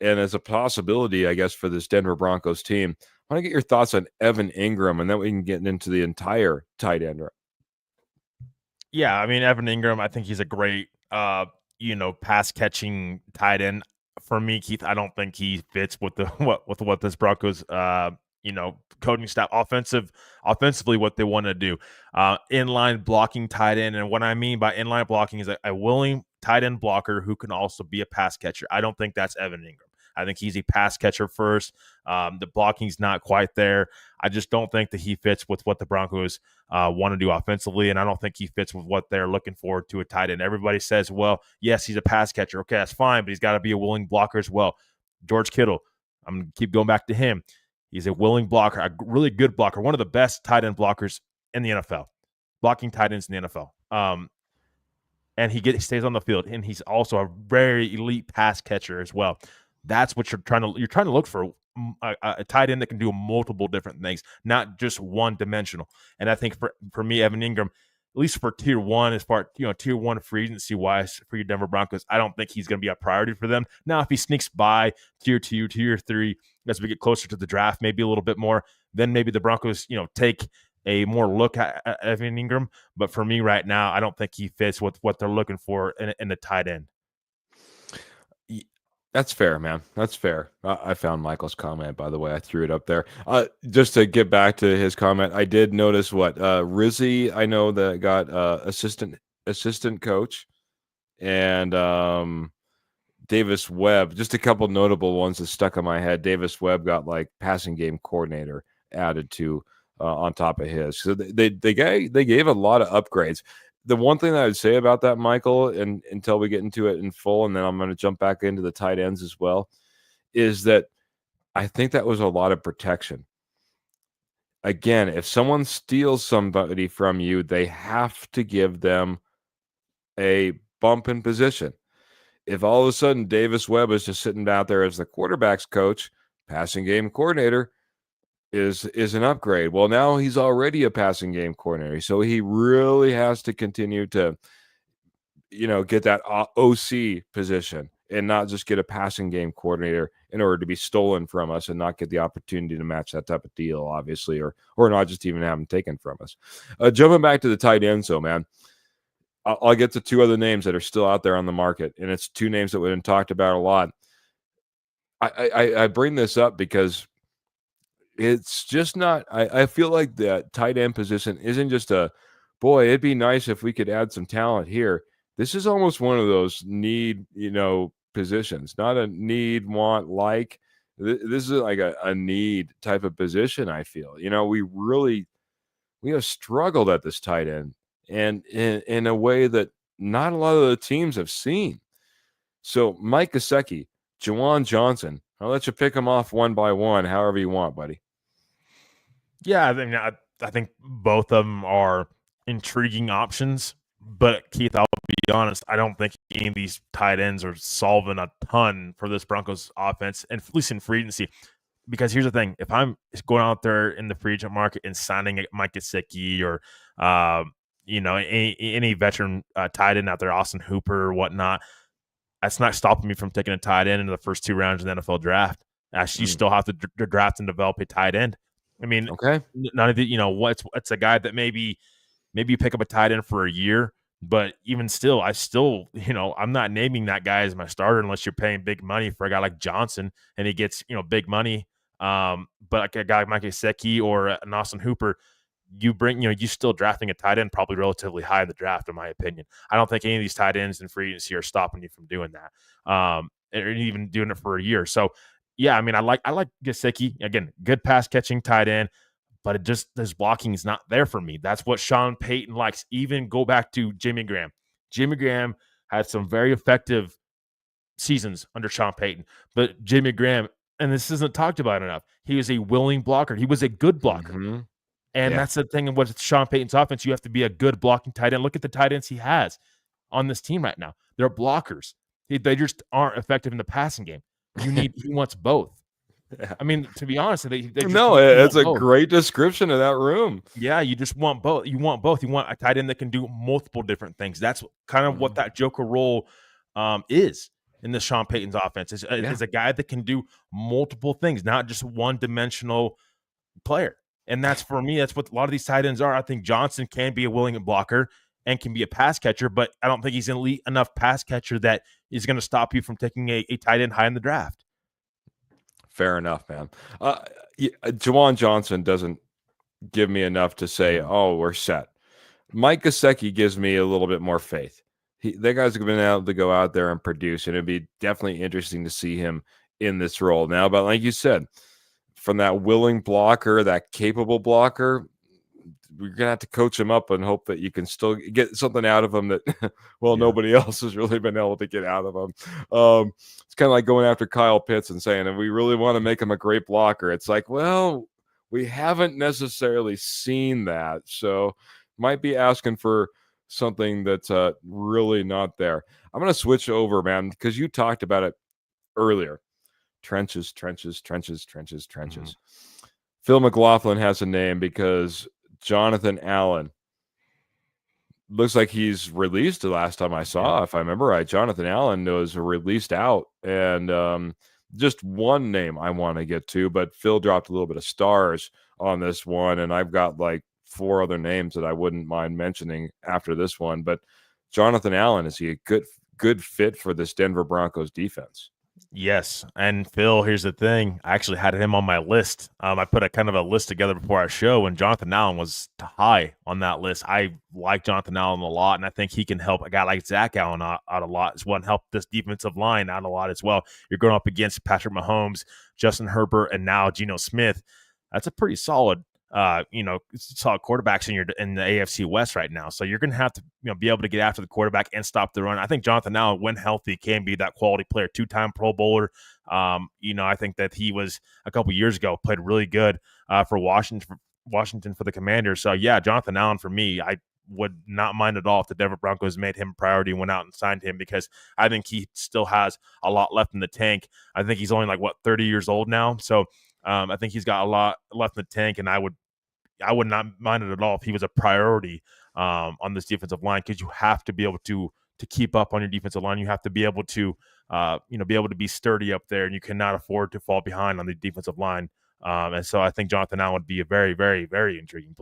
and as a possibility, I guess, for this Denver Broncos team. I want to get your thoughts on Evan Ingram, and then we can get into the entire tight end. Yeah, I mean, Evan Ingram, I think he's a great, pass catching tight end. For me, Keith, I don't think he fits with what this Broncos, coaching staff offensively, what they want to do. Inline blocking tight end, and what I mean by inline blocking is a willing tight end blocker who can also be a pass catcher. I don't think that's Evan Ingram. I think he's a pass catcher first. The blocking's not quite there. I just don't think that he fits with what the Broncos want to do offensively, and I don't think he fits with what they're looking for to a tight end. Everybody says, well, yes, he's a pass catcher. Okay, that's fine, but he's got to be a willing blocker as well. George Kittle, I'm going to keep going back to him. He's a willing blocker, a really good blocker, one of the best tight end blockers in the NFL, blocking tight ends in the NFL. And he stays on the field, and he's also a very elite pass catcher as well. That's what you're trying to look for, a tight end that can do multiple different things, not just one dimensional. And I think for me, Evan Ingram, at least for tier 1, as far tier 1 free agency wise for your Denver Broncos, I don't think he's going to be a priority for them. Now, if he sneaks by tier 2, tier 3, as we get closer to the draft, maybe a little bit more, then maybe the Broncos, take a more look at Evan Ingram. But for me right now, I don't think he fits with what they're looking for in the tight end. That's fair, man. That's fair. I found Michael's comment, by the way. I threw it up there. Just to get back to his comment, I did notice Rizzi, I know that got assistant coach, and Davis Webb, just a couple notable ones that stuck in my head. Davis Webb got like passing game coordinator added to on top of his. So they gave a lot of upgrades. The one thing that I would say about that, Michael, and until we get into it in full, and then I'm going to jump back into the tight ends as well, is that I think that was a lot of protection. Again, if someone steals somebody from you, they have to give them a bump in position. If all of a sudden Davis Webb is just sitting out there as the quarterback's coach, passing game coordinator is an upgrade. Well, now he's already a passing game coordinator, so he really has to continue to, get that OC position and not just get a passing game coordinator in order to be stolen from us and not get the opportunity to match that type of deal, obviously, or not just even have him taken from us. Jumping back to the tight end, so man, I'll get to 2 other names that are still out there on the market, and it's 2 names that we've been talked about a lot. I bring this up because it's just not, I feel like the tight end position isn't just boy, it'd be nice if we could add some talent here. This is almost one of those need positions, not a need, want, like. This is like a need type of position, I feel. We have struggled at this tight end, and in a way that not a lot of the teams have seen. So Mike Gesicki, Juwan Johnson, I'll let you pick them off one by one, however you want, buddy. Yeah, I think both of them are intriguing options. But Keith, I'll be honest, I don't think any of these tight ends are solving a ton for this Broncos offense, and at least in free agency. Because here's the thing: if I'm going out there in the free agent market and signing Mike Gesicki or any veteran tight end out there, Austin Hooper or whatnot, that's not stopping me from taking a tight end in the first 2 rounds of the NFL draft. Actually, you still have to draft and develop a tight end. I mean, okay, none of the it's a guy that maybe you pick up a tight end for a year, but even still, I'm not naming that guy as my starter unless you're paying big money for a guy like Johnson and he gets big money. But like a guy like Mike Gesicki or an Austin Hooper, you still drafting a tight end probably relatively high in the draft, in my opinion. I don't think any of these tight ends in free agency are stopping you from doing that, or even doing it for a year. So, yeah, I mean, I like Gesicki. Again, good pass catching tight end, but his blocking is not there for me. That's what Sean Payton likes. Even go back to Jimmy Graham. Jimmy Graham had some very effective seasons under Sean Payton, but Jimmy Graham, and this isn't talked about enough, he was a willing blocker. He was a good blocker. Mm-hmm. And that's the thing with Sean Payton's offense. You have to be a good blocking tight end. Look at the tight ends he has on this team right now. They're blockers. They just aren't effective in the passing game. He wants both. Yeah. I mean, to be honest, it's a great description of that room. Yeah, you just want both. You want both. You want a tight end that can do multiple different things. That's kind of what that Joker role is in the Sean Payton's offense. Is a guy that can do multiple things, not just one-dimensional player. And that's, for me, that's what a lot of these tight ends are. I think Johnson can be a willing blocker and can be a pass catcher, but I don't think he's an elite enough pass catcher that is going to stop you from taking a tight end high in the draft. Fair enough, man. Juwan Johnson doesn't give me enough to say, oh, we're set. Mike Gesicki gives me a little bit more faith. That guy's been able to go out there and produce, and it'd be definitely interesting to see him in this role now. But like you said, from that willing blocker, that capable blocker, we're gonna have to coach him up and hope that you can still get something out of him that, nobody else has really been able to get out of him. It's kind of like going after Kyle Pitts and saying, "And we really want to make him a great blocker." It's like, well, we haven't necessarily seen that, so might be asking for something that's really not there. I'm gonna switch over, man, because you talked about it earlier. Trenches. Phil McLaughlin has a name because Jonathan Allen looks like he's released the last time I saw. If I remember right, Jonathan Allen was released out. And just one name I want to get to, but Phil dropped a little bit of stars on this one. And I've got like 4 other names that I wouldn't mind mentioning after this one. But Jonathan Allen, is he a good fit for this Denver Broncos defense? Yes. And Phil, here's the thing. I actually had him on my list. I put a kind of a list together before our show, and Jonathan Allen was high on that list. I like Jonathan Allen a lot, and I think he can help a guy like Zach Allen out a lot as well, and help this defensive line out a lot as well. You're going up against Patrick Mahomes, Justin Herbert, and now Geno Smith. That's a pretty solid solid quarterbacks in the AFC West right now. So you're going to have to be able to get after the quarterback and stop the run. I think Jonathan Allen, when healthy, can be that quality player, 2-time Pro Bowler. I think that he was a couple years ago, played really good for Washington for the Commanders. So yeah, Jonathan Allen for me, I would not mind at all if the Denver Broncos made him a priority and went out and signed him, because I think he still has a lot left in the tank. I think he's only 30 years old now. So I think he's got a lot left in the tank, and I would not mind it at all if he was a priority on this defensive line, because you have to be able to keep up on your defensive line. You have to be able to be sturdy up there, and you cannot afford to fall behind on the defensive line. And so I think Jonathan Allen would be a very, very, very intriguing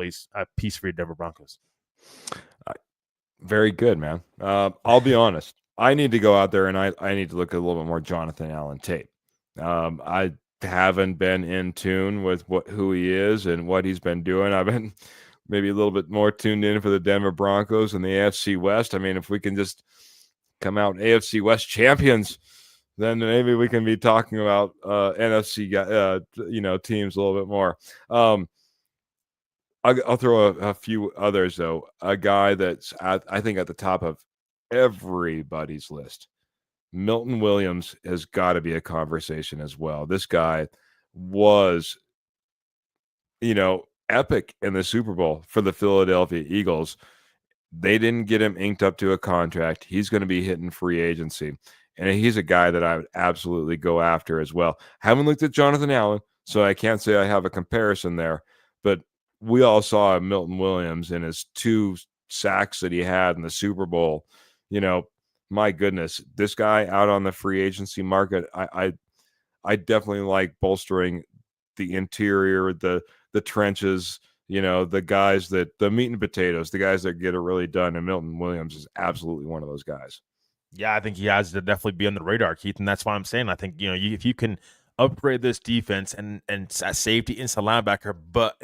piece for your Denver Broncos. Very good, man. I'll be honest. I need to go out there and I need to look at a little bit more Jonathan Allen tape. I haven't been in tune with who he is and what he's been doing. I've been maybe a little bit more tuned in for the Denver Broncos and the AFC West. I mean, if we can just come out AFC West champions, then maybe we can be talking about NFC teams a little bit more. I'll throw a few others though. A guy that's I think at the top of everybody's list. Milton Williams has got to be a conversation as well. This guy was, epic in the Super Bowl for the Philadelphia Eagles. They didn't get him inked up to a contract. He's going to be hitting free agency. And he's a guy that I would absolutely go after as well. Haven't looked at Jonathan Allen, so I can't say I have a comparison there. But we all saw Milton Williams in his 2 sacks that he had in the Super Bowl. My goodness, this guy out on the free agency market, I definitely like bolstering the interior, the trenches, the guys the meat and potatoes, the guys that get it really done. And Milton Williams is absolutely one of those guys. Yeah, I think he has to definitely be on the radar, Keith, and that's why I'm saying I think if you can upgrade this defense and safety inside linebacker, but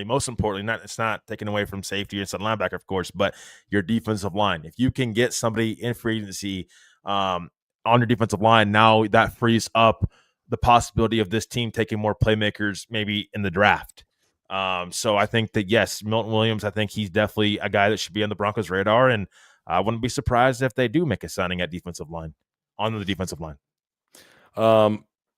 most importantly, it's not taken away from safety inside linebacker, of course, but your defensive line. If you can get somebody in free agency on your defensive line, now that frees up the possibility of this team taking more playmakers maybe in the draft. So I think that yes, Milton Williams, I think he's definitely a guy that should be on the Broncos' radar, and I wouldn't be surprised if they do make a signing at defensive line, on the defensive line.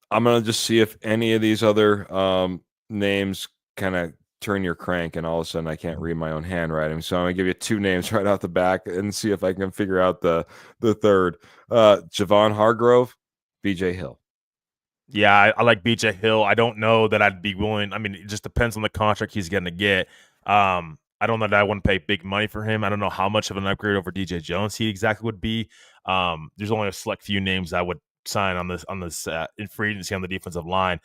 I'm going to just see if any of these other names kind of turn your crank, and all of a sudden I can't read my own handwriting. So I'm going to give you 2 names right off the back and see if I can figure out the third. Javon Hargrove, BJ Hill. Yeah, I like BJ Hill. I don't know that I'd be willing. I mean, it just depends on the contract he's going to get. I don't know that I want to pay big money for him. I don't know how much of an upgrade over DJ Jones he exactly would be. There's only a select few names I would sign on this in free agency on the defensive line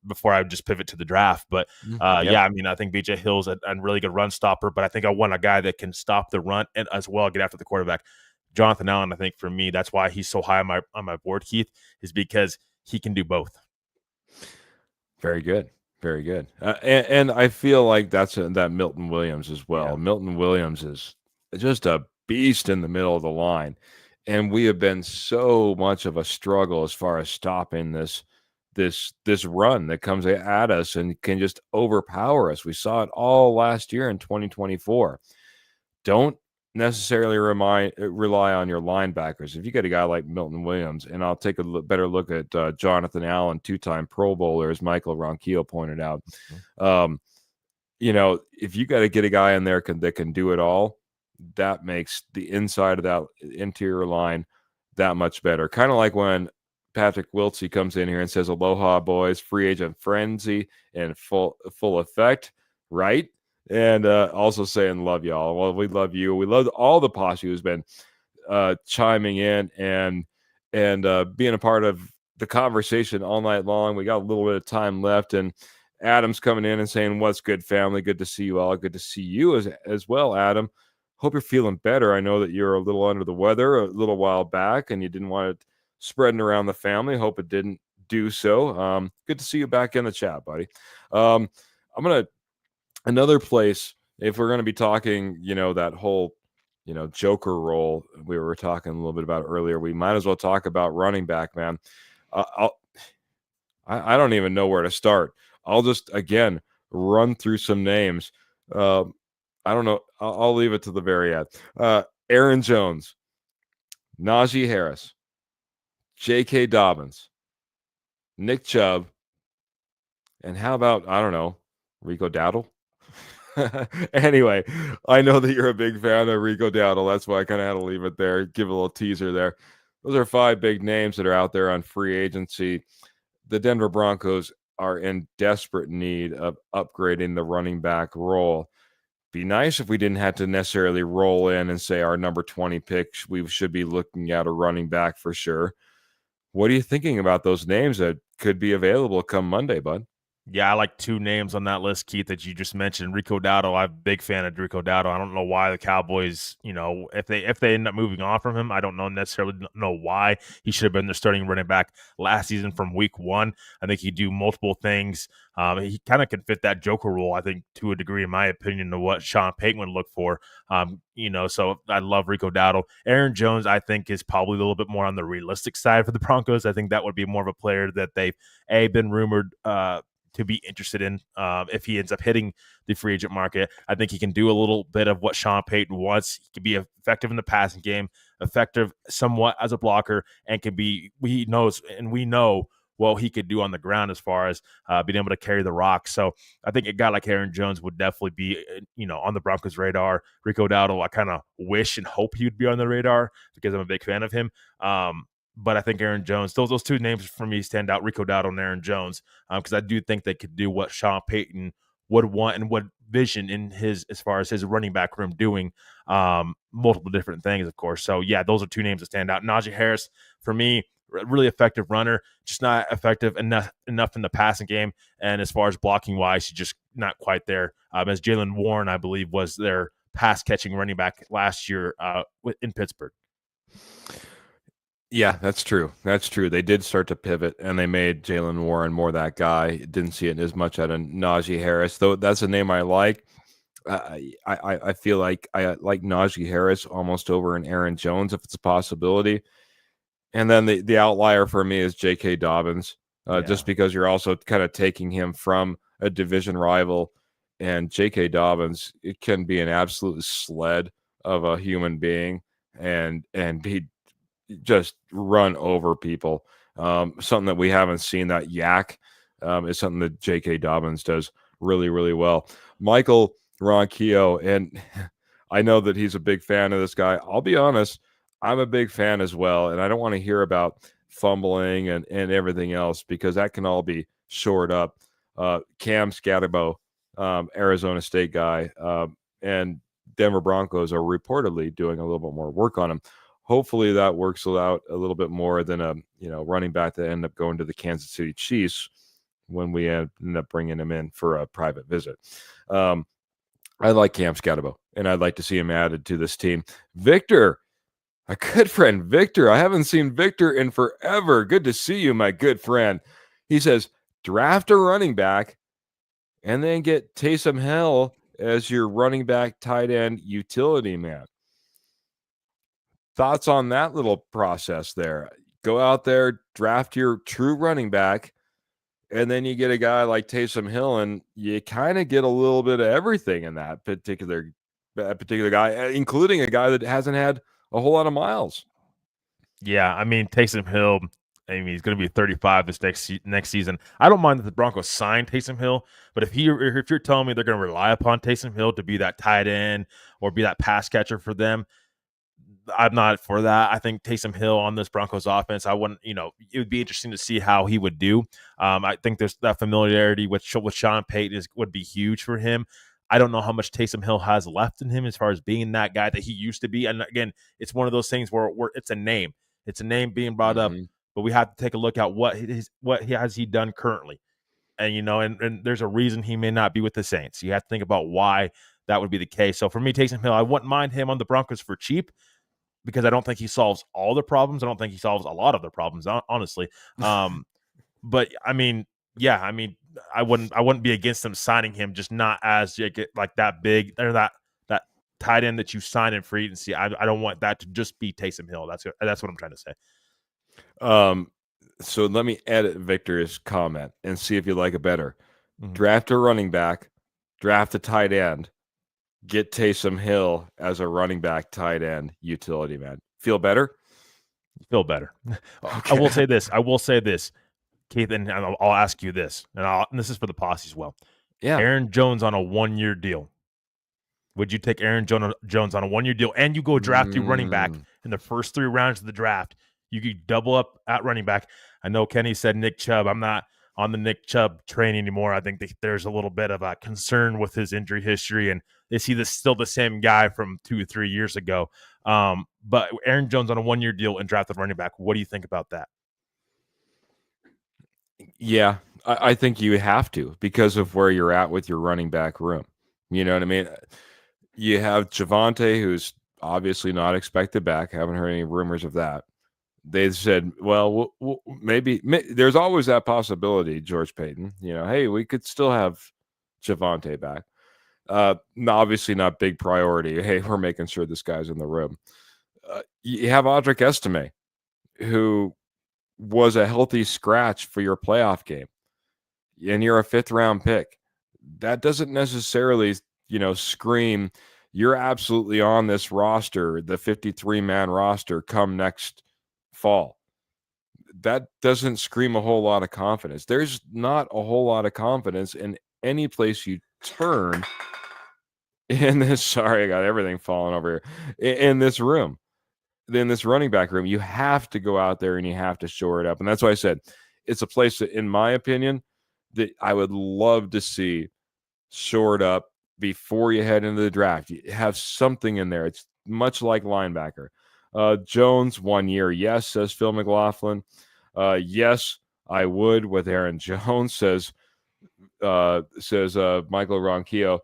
before I would just pivot to the draft. But yeah, I mean, I think BJ Hill's a really good run stopper, but I think I want a guy that can stop the run and as well get after the quarterback. Jonathan Allen, I think for me, that's why he's so high on my board, Keith, is because he can do both. Very good. Very good. And I feel like that's that Milton Williams as well. Yeah. Milton Williams is just a beast in the middle of the line. And we have been so much of a struggle as far as stopping this run that comes at us and can just overpower us. We saw it all last year in 2024. Don't necessarily rely on your linebackers. If you get a guy like Milton Williams, and I'll take a better look at Jonathan Allen, 2-time Pro Bowler, as Michael Ronquillo pointed out. If you got to get a guy in there that can do it all, that makes the inside of that interior line that much better. Kind of like when Patrick Wiltsey comes in here and says, "Aloha, boys, free agent frenzy in full effect," right? And also saying, "Love y'all." Well, we love you. We love all the posse who's been chiming in and being a part of the conversation all night long. We got a little bit of time left, and Adam's coming in and saying, "What's good, family? Good to see you all. Good to see you as well, Adam. Hope you're feeling better. I know that you're a little under the weather a little while back, and you didn't want it spreading around the family. Hope it didn't do so. Good to see you back in the chat, buddy. I'm gonna." Another place, if we're going to be talking, that whole, Joker role we were talking a little bit about earlier, we might as well talk about running back, man. I don't even know where to start. I'll just, again, run through some names. I don't know. I'll leave it to the very end. Aaron Jones, Najee Harris, J.K. Dobbins, Nick Chubb, and how about, I don't know, Rico Dowdle? Anyway, I know that you're a big fan of Rico Dowdle. That's why I kind of had to leave it there, give a little teaser there. Those are 5 big names that are out there on free agency. The Denver Broncos are in desperate need of upgrading the running back role. Be nice if we didn't have to necessarily roll in and say our number 20 pick, we should be looking at a running back for sure. What are you thinking about those names that could be available come Monday, bud? Yeah, I like two names on that list, Keith, that you just mentioned. Rico Dowdle. I'm a big fan of Rico Dowdle. I don't know why the Cowboys, if they end up moving on from him, I don't necessarily know why. He should have been their starting running back last season from week one. I think he'd do multiple things. He kind of can fit that Joker role, I think, to a degree, in my opinion, to what Sean Payton would look for. So I love Rico Dowdle. Aaron Jones, I think, is probably a little bit more on the realistic side for the Broncos. I think that would be more of a player that they've been rumored to be interested in if he ends up hitting the free agent market. I think he can do a little bit of what Sean Payton wants. He can be effective in the passing game, effective somewhat as a blocker, and we know what he could do on the ground as far as being able to carry the rock. So I think a guy like Aaron Jones would definitely be, on the Broncos' radar. Rico Dowdle, I kind of wish and hope he would be on the radar because I'm a big fan of him. But I think Aaron Jones, those two names for me stand out, Rico Dowdle and Aaron Jones, because I do think they could do what Sean Payton would want and what vision in as far as his running back room doing multiple different things, of course. So, yeah, those are two names that stand out. Najee Harris, for me, really effective runner, just not effective enough in the passing game. And as far as blocking wise, he's just not quite there. As Jalen Warren, I believe, was their pass catching running back last year in Pittsburgh. Yeah, that's true. That's true. They did start to pivot, and they made Jalen Warren more that guy. Didn't see it as much out of Najee Harris, though. That's a name I like. I feel like I like Najee Harris almost over an Aaron Jones if it's a possibility. And then the outlier for me is J.K. Dobbins, just because you're also kind of taking him from a division rival. And J.K. Dobbins, it can be an absolute sled of a human being and be just run over people. Something that we haven't seen, that yak, is something that J.K. Dobbins does really, really well. Michael Ronquillo, and I know that he's a big fan of this guy. I'll be honest, I'm a big fan as well, and I don't want to hear about fumbling and everything else because that can all be shored up. Cam Scatterbo, Arizona State guy, and Denver Broncos are reportedly doing a little bit more work on him. Hopefully that works out a little bit more than a running back that ended up going to the Kansas City Chiefs when we end up bringing him in for a private visit. I like Cam Scatterbo, and I'd like to see him added to this team. Victor, a good friend, Victor. I haven't seen Victor in forever. Good to see you, my good friend. He says, draft a running back and then get Taysom Hill as your running back tight end utility man. Thoughts on that little process there? Go out there, draft your true running back, and then you get a guy like Taysom Hill, and you kind of get a little bit of everything in that particular guy, including a guy that hasn't had a whole lot of miles. Yeah, I mean, Taysom Hill, he's going to be 35 this next season. I don't mind that the Broncos signed Taysom Hill, but if you're telling me they're going to rely upon Taysom Hill to be that tight end or be that pass catcher for them, I'm not for that. I think Taysom Hill on this Broncos offense, I wouldn't, it would be interesting to see how he would do. I think there's that familiarity with Sean Payton would be huge for him. I don't know how much Taysom Hill has left in him as far as being that guy that he used to be. And again, it's one of those things where it's a name. It's a name being brought up, but we have to take a look at what has he done currently. And, and there's a reason he may not be with the Saints. You have to think about why that would be the case. So for me, Taysom Hill, I wouldn't mind him on the Broncos for cheap, because I don't think he solves all the problems. I don't think he solves a lot of the problems, honestly. But I mean, yeah, I wouldn't be against them signing him, just not as like that big or that tight end that you sign in free agency. I don't want that to just be Taysom Hill. That's what I'm trying to say. So let me edit Victor's comment and see if you like it better. Mm-hmm. Draft a running back, draft a tight end, get Taysom Hill as a running back tight end utility man. Feel better? Feel better. Okay. I will say this, Keith, and I'll ask you this, and this is for the posse as well. Yeah. Aaron Jones on a 1-year deal. Would you take Aaron Jones on a 1-year deal and you go draft your running back in the first 3 rounds of the draft? You could double up at running back. I know Kenny said Nick Chubb. I'm not on the Nick Chubb train anymore. I think there's a little bit of a concern with his injury history, and is he still the same guy from 2 or 3 years ago? But Aaron Jones on a 1-year deal and drafted running back. What do you think about that? Yeah, I think you have to because of where you're at with your running back room. You know what I mean? You have Javonte, who's obviously not expected back. Haven't heard any rumors of that. They said, well, maybe there's always that possibility, George Payton. Hey, we could still have Javonte back. Obviously not big priority. Hey, we're making sure this guy's in the room. You have Audric Estime, who was a healthy scratch for your playoff game, and you're a 5th-round pick. That doesn't necessarily, scream you're absolutely on this roster, the 53-man roster, come next fall. That doesn't scream a whole lot of confidence. There's not a whole lot of confidence in any place you turn in this. Sorry, I got everything falling over here in this room. In this running back room, you have to go out there and you have to shore it up. And that's why I said it's a place that, in my opinion, that I would love to see shored up before you head into the draft. You have something in there. It's much like linebacker. Jones, 1 year. Yes, says Phil McLaughlin. Yes, I would with Aaron Jones, says Michael Ronquillo.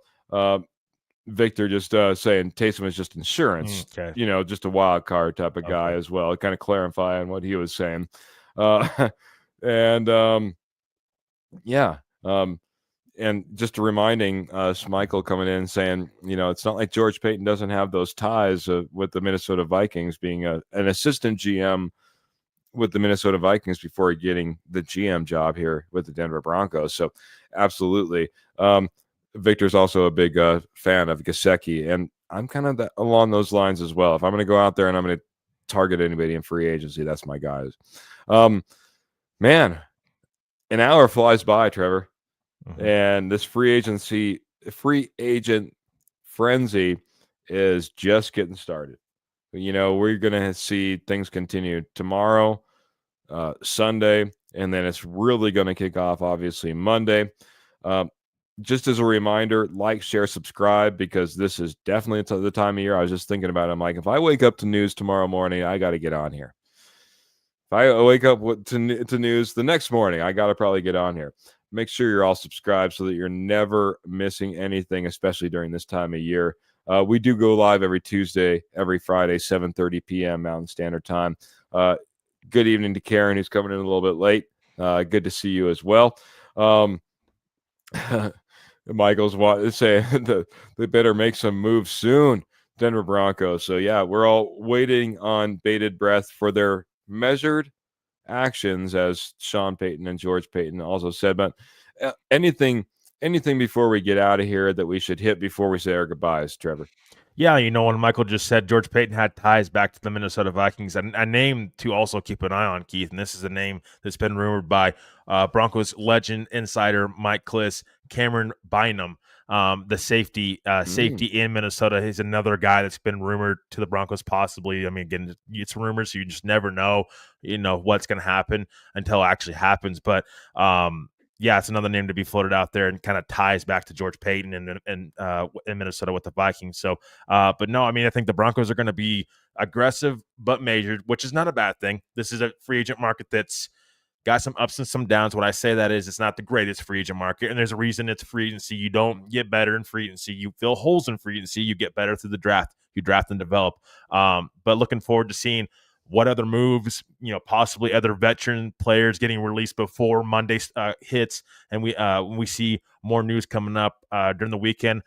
Victor just saying Taysom is just insurance, Okay. Just a wild card type of guy as well. Kind of clarifying what he was saying. And and just reminding us, Michael coming in saying, it's not like George Payton doesn't have those ties with the Minnesota Vikings, being an assistant GM with the Minnesota Vikings before getting the GM job here with the Denver Broncos. So absolutely. Victor's also a big fan of Gesicki, and I'm kind of along those lines as well. If I'm going to go out there and I'm going to target anybody in free agency, that's my guys. Man, an hour flies by, Trevor. Mm-hmm. And this free agent frenzy is just getting started. We're going to see things continue tomorrow, Sunday, and then it's really going to kick off, obviously, Monday. Just as a reminder, like, share, subscribe, because this is definitely the time of year. I was just thinking about it. I'm like, if I wake up to news tomorrow morning, I got to get on here. If I wake up to news the next morning, I got to probably get on here. Make sure you're all subscribed so that you're never missing anything, especially during this time of year. We do go live every Tuesday, every Friday, 7:30 p.m. Mountain Standard Time. Good evening to Karen, who's coming in a little bit late. Good to see you as well. Michael's saying they better make some moves soon, Denver Broncos. So, yeah, we're all waiting on bated breath for their measured actions, as Sean Payton and George Payton also said. But anything before we get out of here that we should hit before we say our goodbyes, Trevor? Yeah, when Michael just said George Payton had ties back to the Minnesota Vikings, a name to also keep an eye on, Keith, and this is a name that's been rumored by Broncos legend insider Mike Kliss, Cameron Bynum, the safety in Minnesota. He's another guy that's been rumored to the Broncos possibly. I mean, again, it's rumors, so you just never know, what's going to happen until it actually happens. But yeah, it's another name to be floated out there, and kind of ties back to George Payton and in Minnesota with the Vikings. So, but no, I mean, I think the Broncos are going to be aggressive but measured, which is not a bad thing. This is a free agent market that's got some ups and some downs. What I say that is, it's not the greatest free agent market, and there's a reason it's free agency. You don't get better in free agency. You fill holes in free agency. You get better through the draft. You draft and develop. But looking forward to seeing what other moves, possibly other veteran players getting released before Monday hits, and we see more news coming up during the weekend.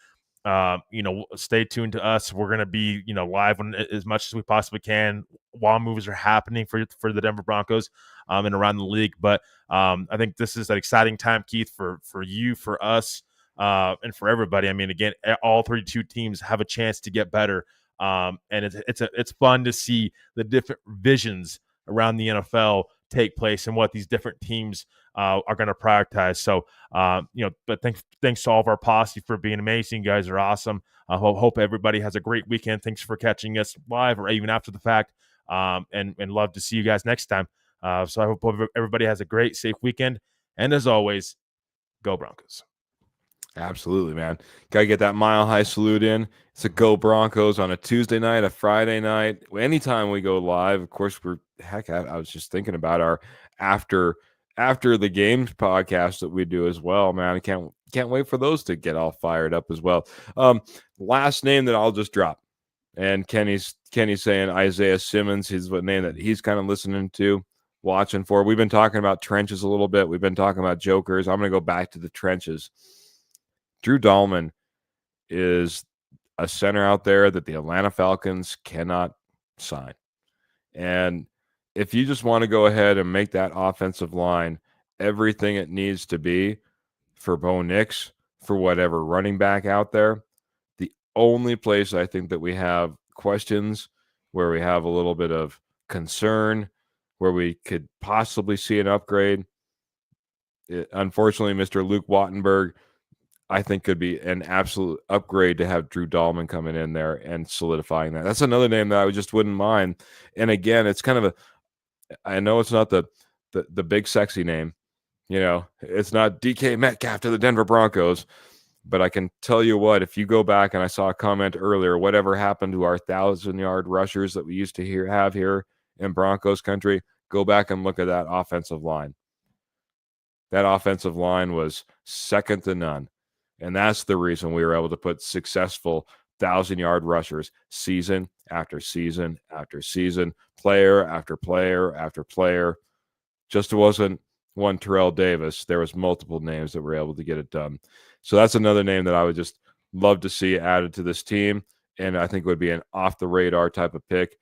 Stay tuned to us. We're going to be, live as much as we possibly can while moves are happening for the Denver Broncos and around the league. But I think this is an exciting time, Keith, for you, for us, and for everybody. I mean, again, all 32 teams have a chance to get better. And it's fun to see the different visions around the NFL take place and what these different teams are going to prioritize. So, but thanks to all of our posse for being amazing. You guys are awesome. I hope everybody has a great weekend. Thanks for catching us live or even after the fact. And love to see you guys next time. So I hope everybody has a great, safe weekend. And as always, go Broncos. Absolutely, man. Got to get that Mile High salute in. It's a Go Broncos on a Tuesday night, a Friday night. Anytime we go live, of course, I was just thinking about our after after the games podcast that we do as well, man. I can't wait for those to get all fired up as well. Last name that I'll just drop, and Kenny's saying Isaiah Simmons. He's what name that he's kind of listening to, watching for. We've been talking about trenches a little bit. We've been talking about jokers. I'm going to go back to the trenches. Drew Dahlman is a center out there that the Atlanta Falcons cannot sign. And if you just want to go ahead and make that offensive line everything it needs to be for Bo Nix, for whatever running back out there, the only place I think that we have questions, where we have a little bit of concern, where we could possibly see an upgrade, unfortunately, Mr. Luke Wattenberg, I think could be an absolute upgrade to have Drew Dahlman coming in there and solidifying that. That's another name that I just wouldn't mind. And again, it's kind of I know it's not the big sexy name, it's not DK Metcalf to the Denver Broncos, but I can tell you what, if you go back, and I saw a comment earlier, whatever happened to our 1,000-yard rushers that we used to have here in Broncos country, go back and look at that offensive line. That offensive line was second to none. And that's the reason we were able to put successful 1,000-yard rushers season after season after season, player after player after player. Just wasn't one Terrell Davis. There was multiple names that were able to get it done. So that's another name that I would just love to see added to this team, and I think would be an off-the-radar type of pick.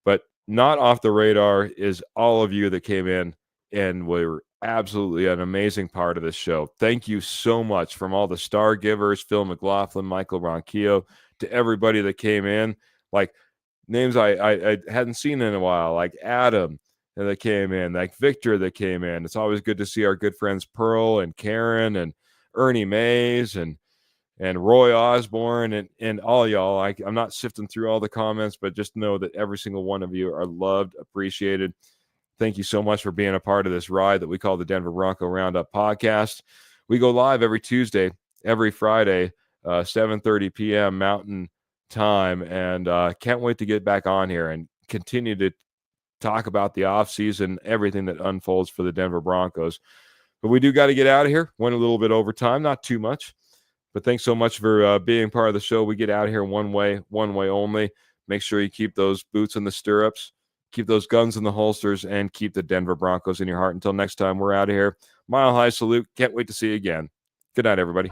But not off the radar is all of you that came in and were absolutely an amazing part of this show. Thank you so much, from all the star givers, Phil McLaughlin, Michael Ronquillo, to everybody that came in, like names I hadn't seen in a while, like Adam that came in, like Victor that came in. It's always good to see our good friends Pearl and Karen and Ernie Mays and Roy Osborne and all y'all. I'm not sifting through all the comments, but just know that every single one of you are loved, appreciated. Thank you so much for being a part of this ride that we call the Denver Bronco Roundup podcast. We go live every Tuesday, every Friday, 7:30 p.m. Mountain Time, and can't wait to get back on here and continue to talk about the offseason, everything that unfolds for the Denver Broncos. But we do got to get out of here. Went a little bit over time, not too much. But thanks so much for being part of the show. We get out of here one way only. Make sure you keep those boots in the stirrups, keep those guns in the holsters, and keep the Denver Broncos in your heart. Until next time, we're out of here. Mile high salute. Can't wait to see you again. Good night, everybody.